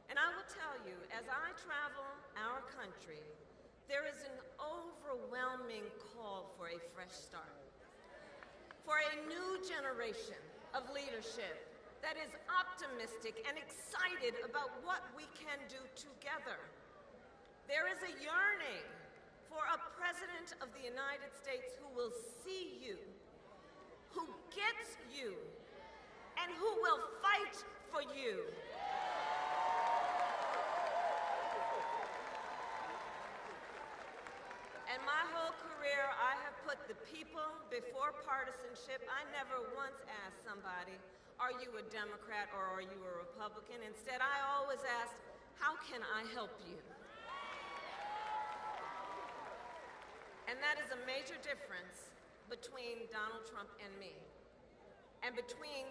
And I will tell you, as I travel our country, there is an overwhelming call for a fresh start, for a new generation of leadership that is optimistic and excited about what we can do together. There is a yearning for a president of the United States who will see you, who gets you, and who will fight for you. And my whole career, I have put the people before partisanship. I never once asked somebody, are you a Democrat or are you a Republican? Instead, I always asked, how can I help you? And that is a major difference between Donald Trump and me, and between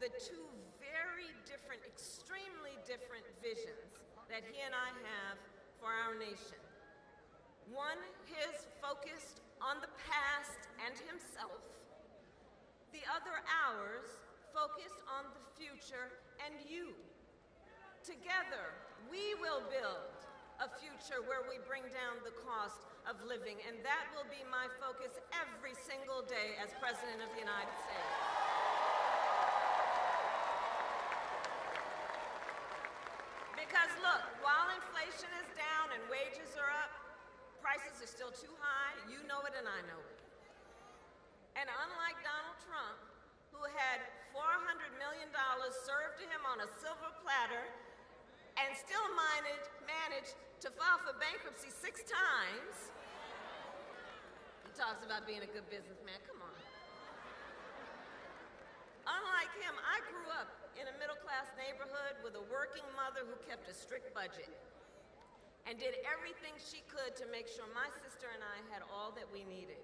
the two very different, extremely different visions that he and I have for our nation. One, his focused on the past and himself, The other hours focus on the future and you. Together, we will build a future where we bring down the cost of living, and that will be my focus every single day as President of the United States. Because look, while inflation is down and wages are up, prices are still too high. You know it and I know it. And unlike Donald Trump, who had $400 million served to him on a silver platter and still managed to file for bankruptcy 6 times, he talks about being a good businessman. Come on. Unlike him, I grew up in a middle-class neighborhood with a working mother who kept a strict budget and did everything she could to make sure my sister and I had all that we needed.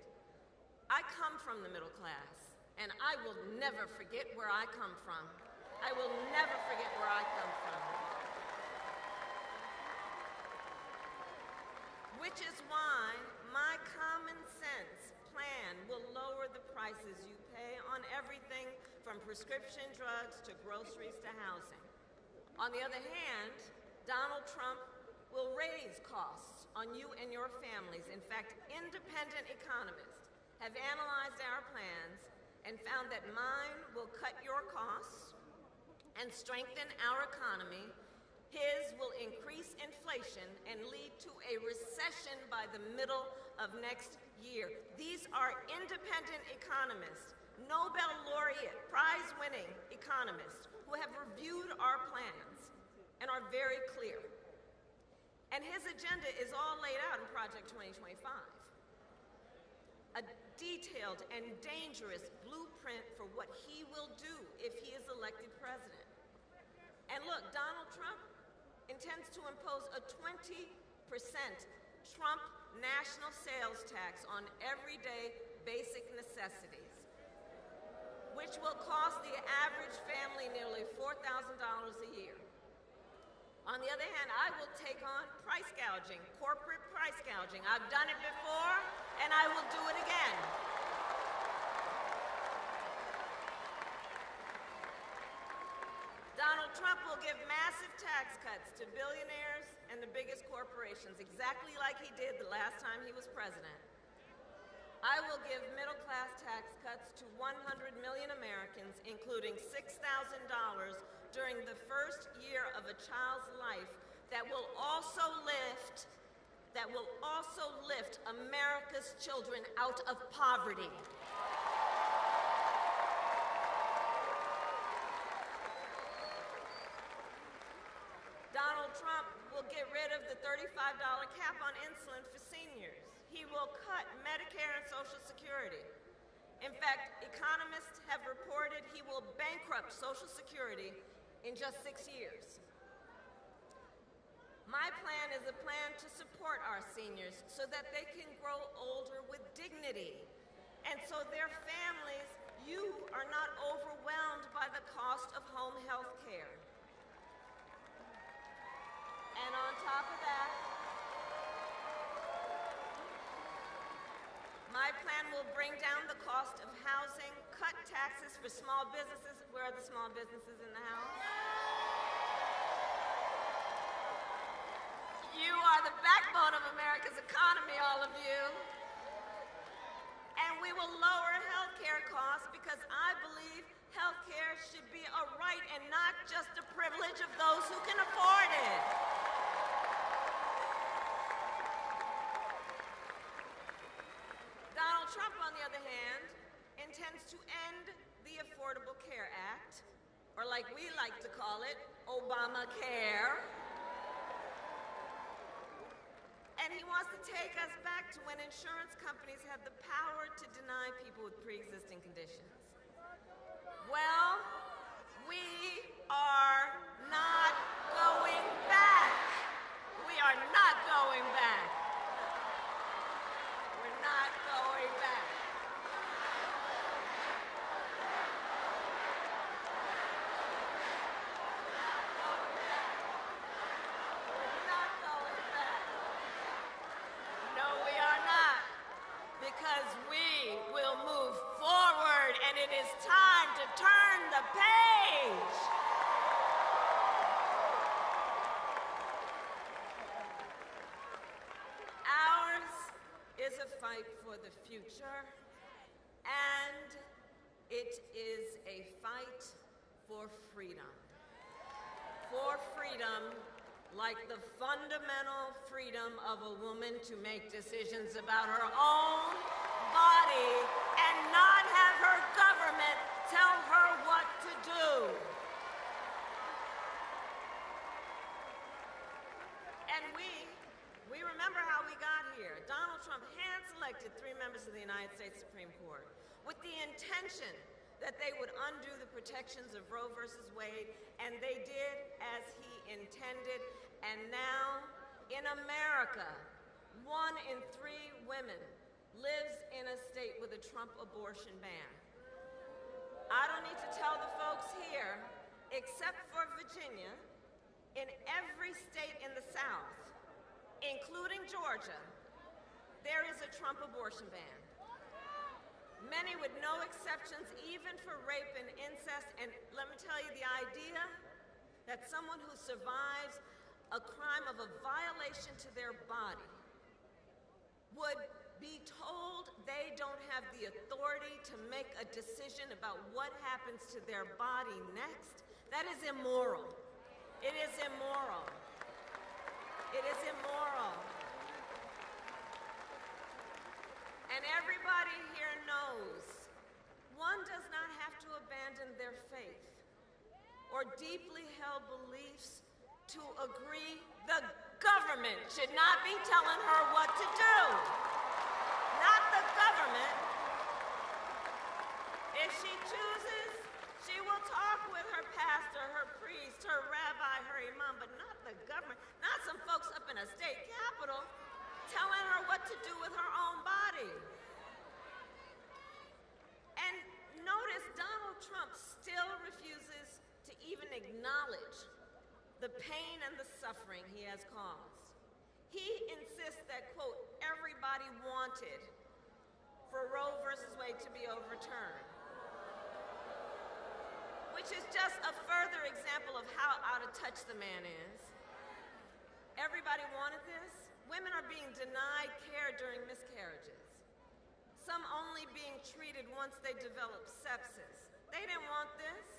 I come from the middle class, and I will never forget where I come from. I will never forget where I come from. Which is why my common sense plan will lower the prices you pay on everything from prescription drugs to groceries to housing. On the other hand, Donald Trump will raise costs on you and your families. In fact, independent economists have analyzed our plans and found that mine will cut your costs and strengthen our economy. His will increase inflation and lead to a recession by the middle of next year. These are independent economists, Nobel laureate, prize-winning economists who have reviewed our plans and are very clear. And his agenda is all laid out in Project 2025. A detailed and dangerous blueprint for what he will do if he is elected president. And look, Donald Trump intends to impose a 20% Trump national sales tax on everyday basic necessities, which will cost the average family nearly $4,000 a year. On the other hand, I will take on price gouging, corporate price gouging. I've done it before, and I will do it again. Donald Trump will give massive tax cuts to billionaires and the biggest corporations, exactly like he did the last time he was president. I will give middle-class tax cuts to 100 million Americans, including $6,000 during the first year of a child's life, that will also lift America's children out of poverty. Donald Trump will get rid of the $35 cap on insulin for seniors. He will cut Medicare and Social Security. In fact, economists have reported he will bankrupt Social Security in just 6 years. My plan is a plan to support our seniors so that they can grow older with dignity, and so their families, you are not overwhelmed by the cost of home health care. And on top of that, my plan will bring down the cost of housing, cut taxes for small businesses. Where are the small businesses in the house? You are the backbone of America's economy, all of you. And we will lower health care costs because I believe health care should be a right and not just a privilege of those who can afford it. Donald Trump, on the other hand, intends to end the Affordable Care Act, or like we like to call it, Obamacare. And he wants to take us back to when insurance companies had the power to deny people with pre-existing conditions. Well, we are not going back. We are not going back. We're not going back. We're not going back. No, we are not. Because we we will move forward, and it is time to turn the page. Ours is a fight for the future, and it is a fight for freedom. For freedom, like the fundamental freedom of a woman to make decisions about her own body and not have her government tell her what to do. And we remember how we got here. Donald Trump hand-selected 3 members of the United States Supreme Court with the intention that they would undo the protections of Roe versus Wade, and they did as he intended. And now, in America, 1 in 3 women lives in a state with a Trump abortion ban. I don't need to tell the folks here, except for Virginia, in every state in the South, including Georgia, there is a Trump abortion ban. Many with no exceptions, even for rape and incest. And let me tell you, the idea that someone who survives a crime of a violation to their body would be told they don't have the authority to make a decision about what happens to their body next, that is immoral. It is immoral. It is immoral. And everybody here knows one does not have to abandon their faith or deeply held beliefs to agree the government should not be telling her what to do. Not the government. If she chooses, she will talk with her pastor, her priest, her rabbi, her imam, but not the government. Not some folks up in a state capitol telling her what to do with her own body. And notice Donald Trump still refuses to even acknowledge the pain and the suffering he has caused. He insists that, quote, everybody wanted for Roe versus Wade to be overturned, which is just a further example of how out of touch the man is. Everybody wanted this. Women are being denied care during miscarriages, some only being treated once they develop sepsis. They didn't want this.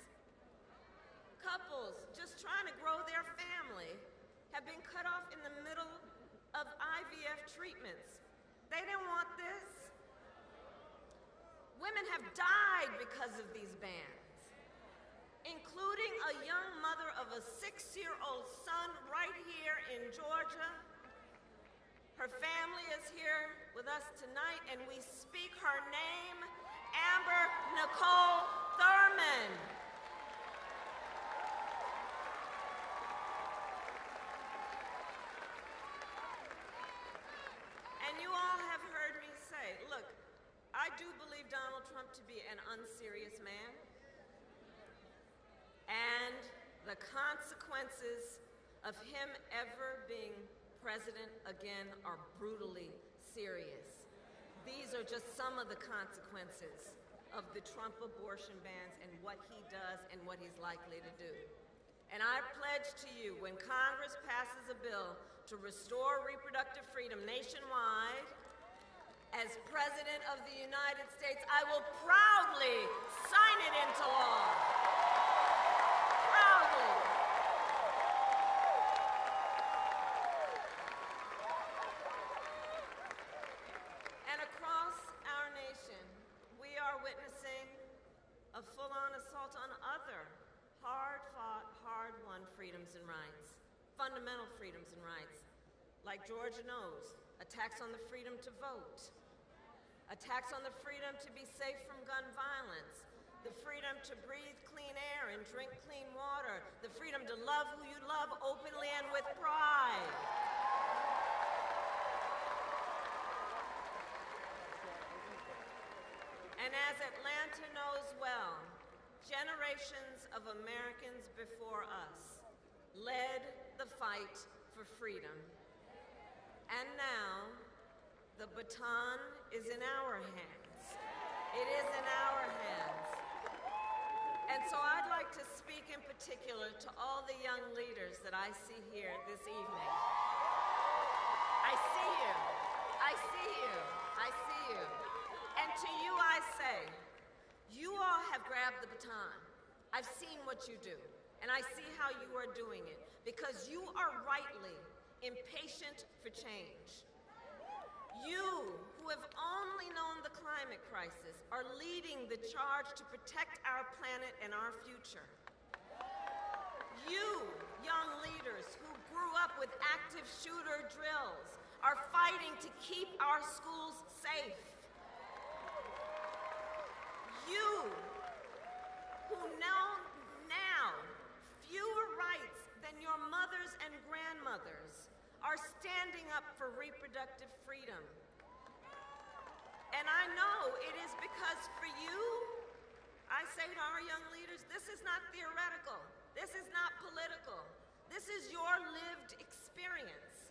Couples just trying to grow their family have been cut off in the middle of IVF treatments. They didn't want this. Women have died because of these bans, including a young mother of a 6-year-old son right here in Georgia. Her family is here with us tonight, and we speak her name, Amber Nicole Thurman. And you all have heard me say, look, I do believe Donald Trump to be an unserious man, and the consequences of him ever being president again are brutally serious. These are just some of the consequences of the Trump abortion bans and what he does and what he's likely to do. And I pledge to you, when Congress passes a bill to restore reproductive freedom nationwide, as President of the United States, I will proudly sign it into law. Proudly. And across our nation, we are witnessing a full-on assault on other hard-fought, hard-won freedoms and rights, fundamental freedoms and rights, like Georgia knows, attacks on the freedom to vote, attacks on the freedom to be safe from gun violence, the freedom to breathe clean air and drink clean water, the freedom to love who you love openly and with pride. And as Atlanta knows well, generations of Americans before us led the fight for freedom. And now, the baton is in our hands. so I'd like to speak in particular to all the young leaders that I see here this evening. I see you. I see you. I see you. And to you I say, you all have grabbed the baton. I've seen what you do, and I see how you are doing it, because you are rightly impatient for change. You, who have only known the climate crisis, are leading the charge to protect our planet and our future. You, young leaders who grew up with active shooter drills, are fighting to keep our schools safe. You, who know now fewer rights than your mothers and grandmothers, are standing up for reproductive freedom. And I know it is because for you, I say to our young leaders, this is not theoretical. This is not political. This is your lived experience.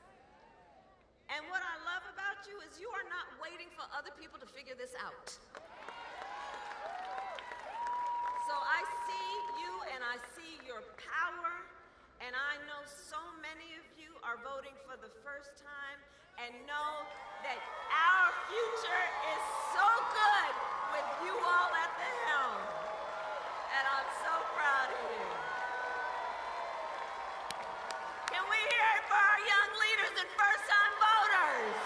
And what I love about you is you are not waiting for other people to figure this out. So I see you and I see your power, and I know so many of you are voting for the first time and know that our future is so good with you all at the helm. And I'm so proud of you. Can we hear it for our young leaders and first-time voters?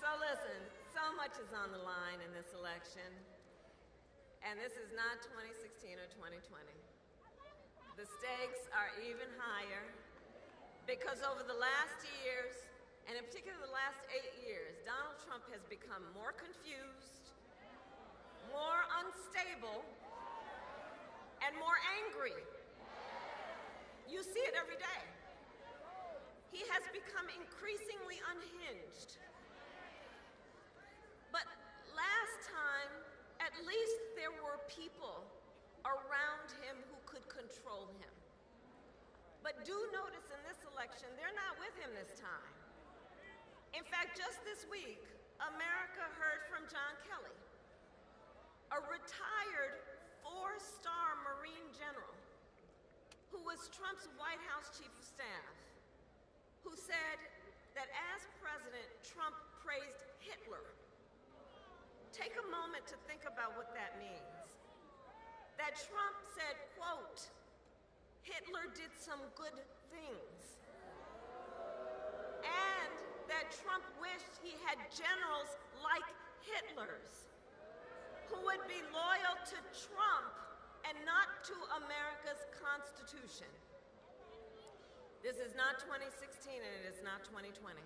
So listen, so much is on the line in this election, and this is not 2016 or 2020. The stakes are even higher because over the last years, and in particular the last 8 years, Donald Trump has become more confused, more unstable, and more angry. You see it every day. He has become increasingly unhinged. But last time, at least there were people around him who could control him. But do notice in this election, they're not with him this time. In fact, just this week, America heard from John Kelly, a retired four-star Marine general who was Trump's White House chief of staff, who said that as president, Trump praised Hitler. Take a moment to think about what that means. That Trump said, quote, Hitler did some good things. And that Trump wished he had generals like Hitler's, who would be loyal to Trump and not to America's Constitution. This is not 2016 and it is not 2020.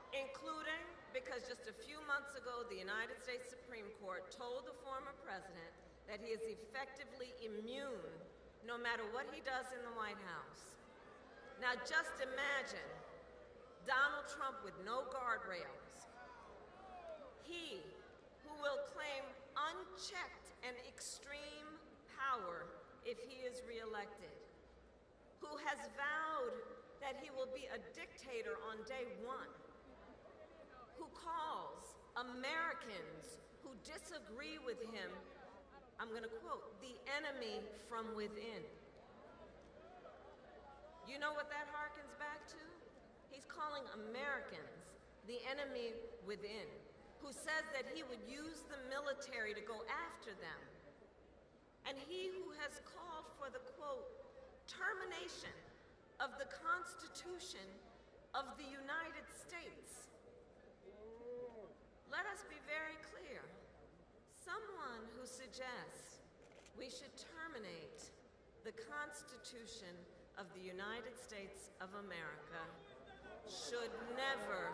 Including because just a few months ago, the United States Supreme Court told the former president that he is effectively immune no matter what he does in the White House. Now just imagine Donald Trump with no guardrails. He, who will claim unchecked and extreme power if he is reelected, who has vowed that he will be a dictator on day one, who calls Americans who disagree with him, I'm going to quote, the enemy from within. You know what that harkens back to? He's calling Americans the enemy within, who says that he would use the military to go after them. And he who has called for the, quote, termination of the Constitution of the United States. Let us be very clear. Someone who suggests we should terminate the Constitution of the United States of America should never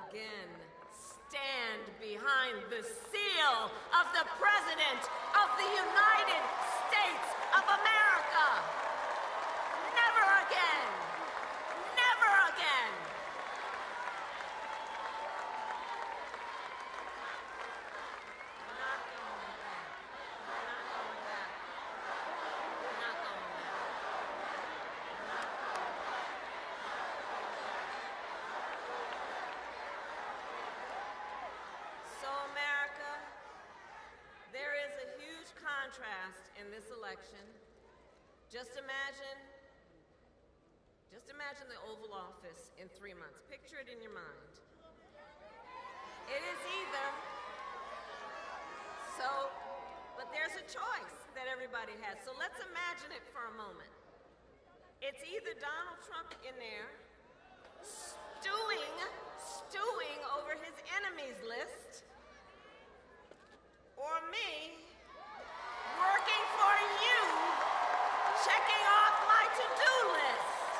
again stand behind the seal of the President of the United States of America. Never again. Never again. contrast in this election, just imagine the Oval Office in 3 months. Picture it in your mind. It is either, but there's a choice that everybody has. So let's imagine it for a moment. It's either Donald Trump in there stewing over his enemies list, or me working for you, checking off my to-do list.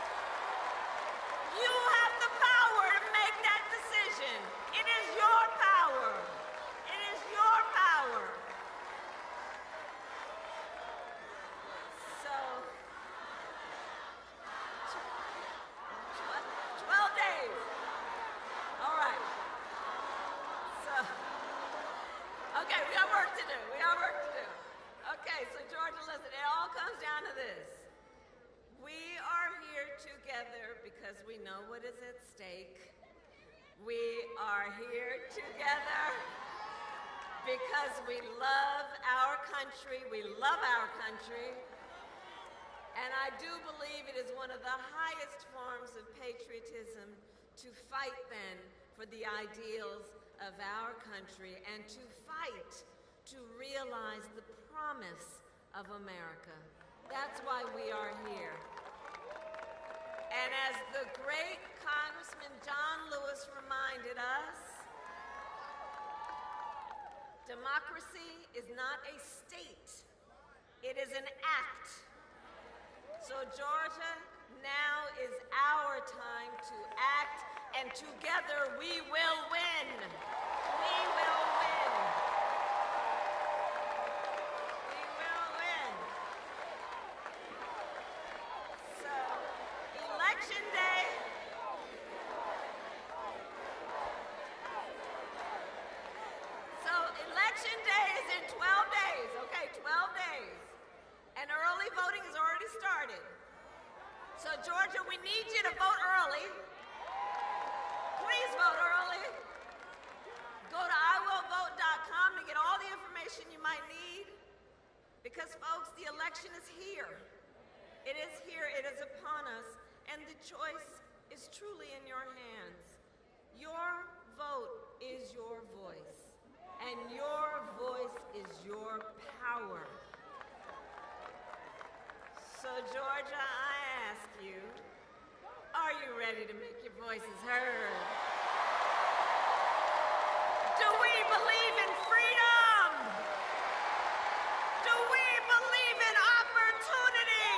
You have the power to make that decision. It is your power. It is your power. So, 12 days. All right. So, okay, we got work to do. Okay, so Georgia, listen, it all comes down to this. We are here together because we know what is at stake. We are here together because we love our country. We love our country. And I do believe it is one of the highest forms of patriotism to fight then for the ideals of our country and to fight to realize the promise of America. That's why we are here. And as the great Congressman John Lewis reminded us, democracy is not a state, it is an act. So Georgia, now is our time to act, and together we will win. We will win. We will win. So, Election Day. Election Day is in 12 days, okay, 12 days. And early voting has already started. So Georgia, we need you to vote early. Please vote early. Go to iwillvote.com to get all the information you might need. Because folks, the election is here. It is here, it is upon us, and the choice is truly in your hands. Your vote is your voice, and your voice is your power. So Georgia, I ask you, are you ready to make your voices heard? Do we believe in freedom? Do we believe in opportunity?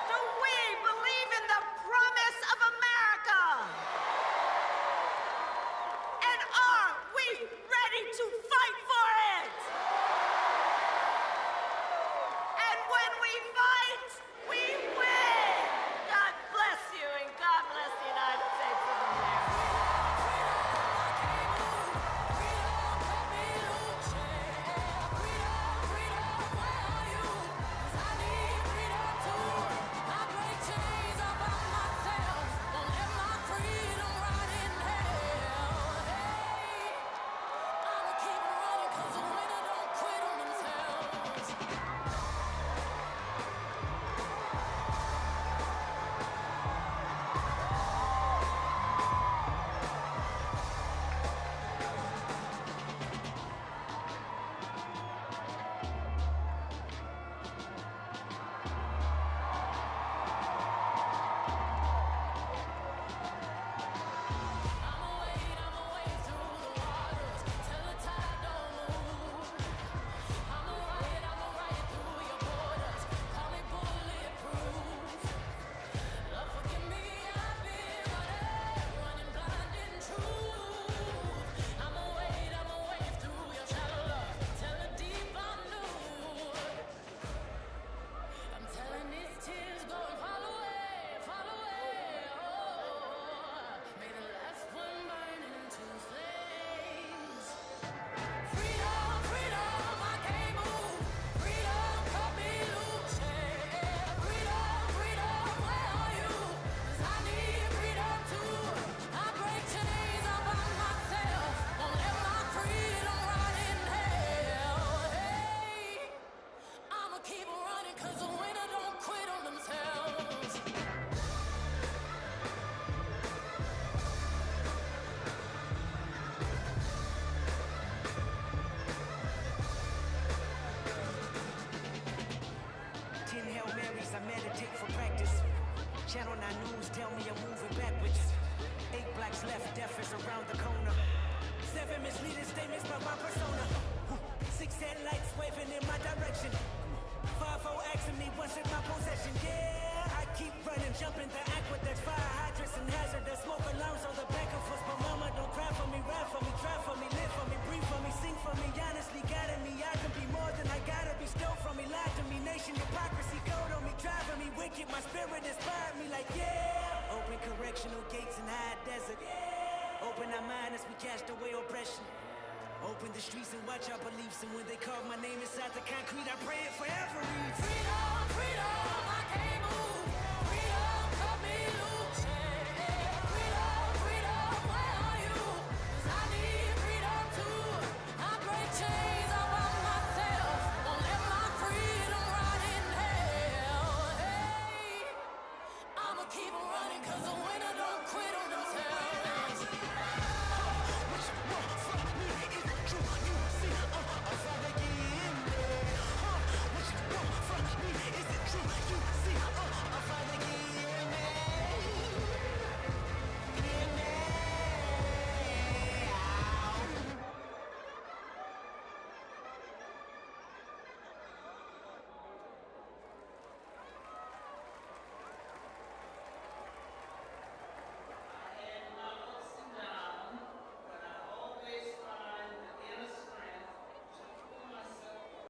Do we believe in the promise of America? And are we ready to fight for it? And when we fight, we win. God bless you, and God bless the United States of America. Channel 9 News tell me I'm moving backwards. 8 blacks left, death is around the corner. 7 misleading statements by my persona. 6 headlights waving in my direction. 5-0 asking me what's in my possession. Yeah, I keep running, jumping the aqueducts, fire hydrants and hazardous smoke alarms on the back of us. But mama, don't cry for me, ride for me, try for me, live for me, breathe for me, sing for me. Honestly, guiding me, I can be more than I gotta be. Stole from me, lied to me, nation hypocrisy, code on me, driving me wicked. My spirit inspired me like yeah. Open correctional gates in high desert. Yeah. Open our mind as we cast away oppression. Open the streets and watch our beliefs. And when they carve my name inside the concrete, I pray it forever. Freedom, freedom.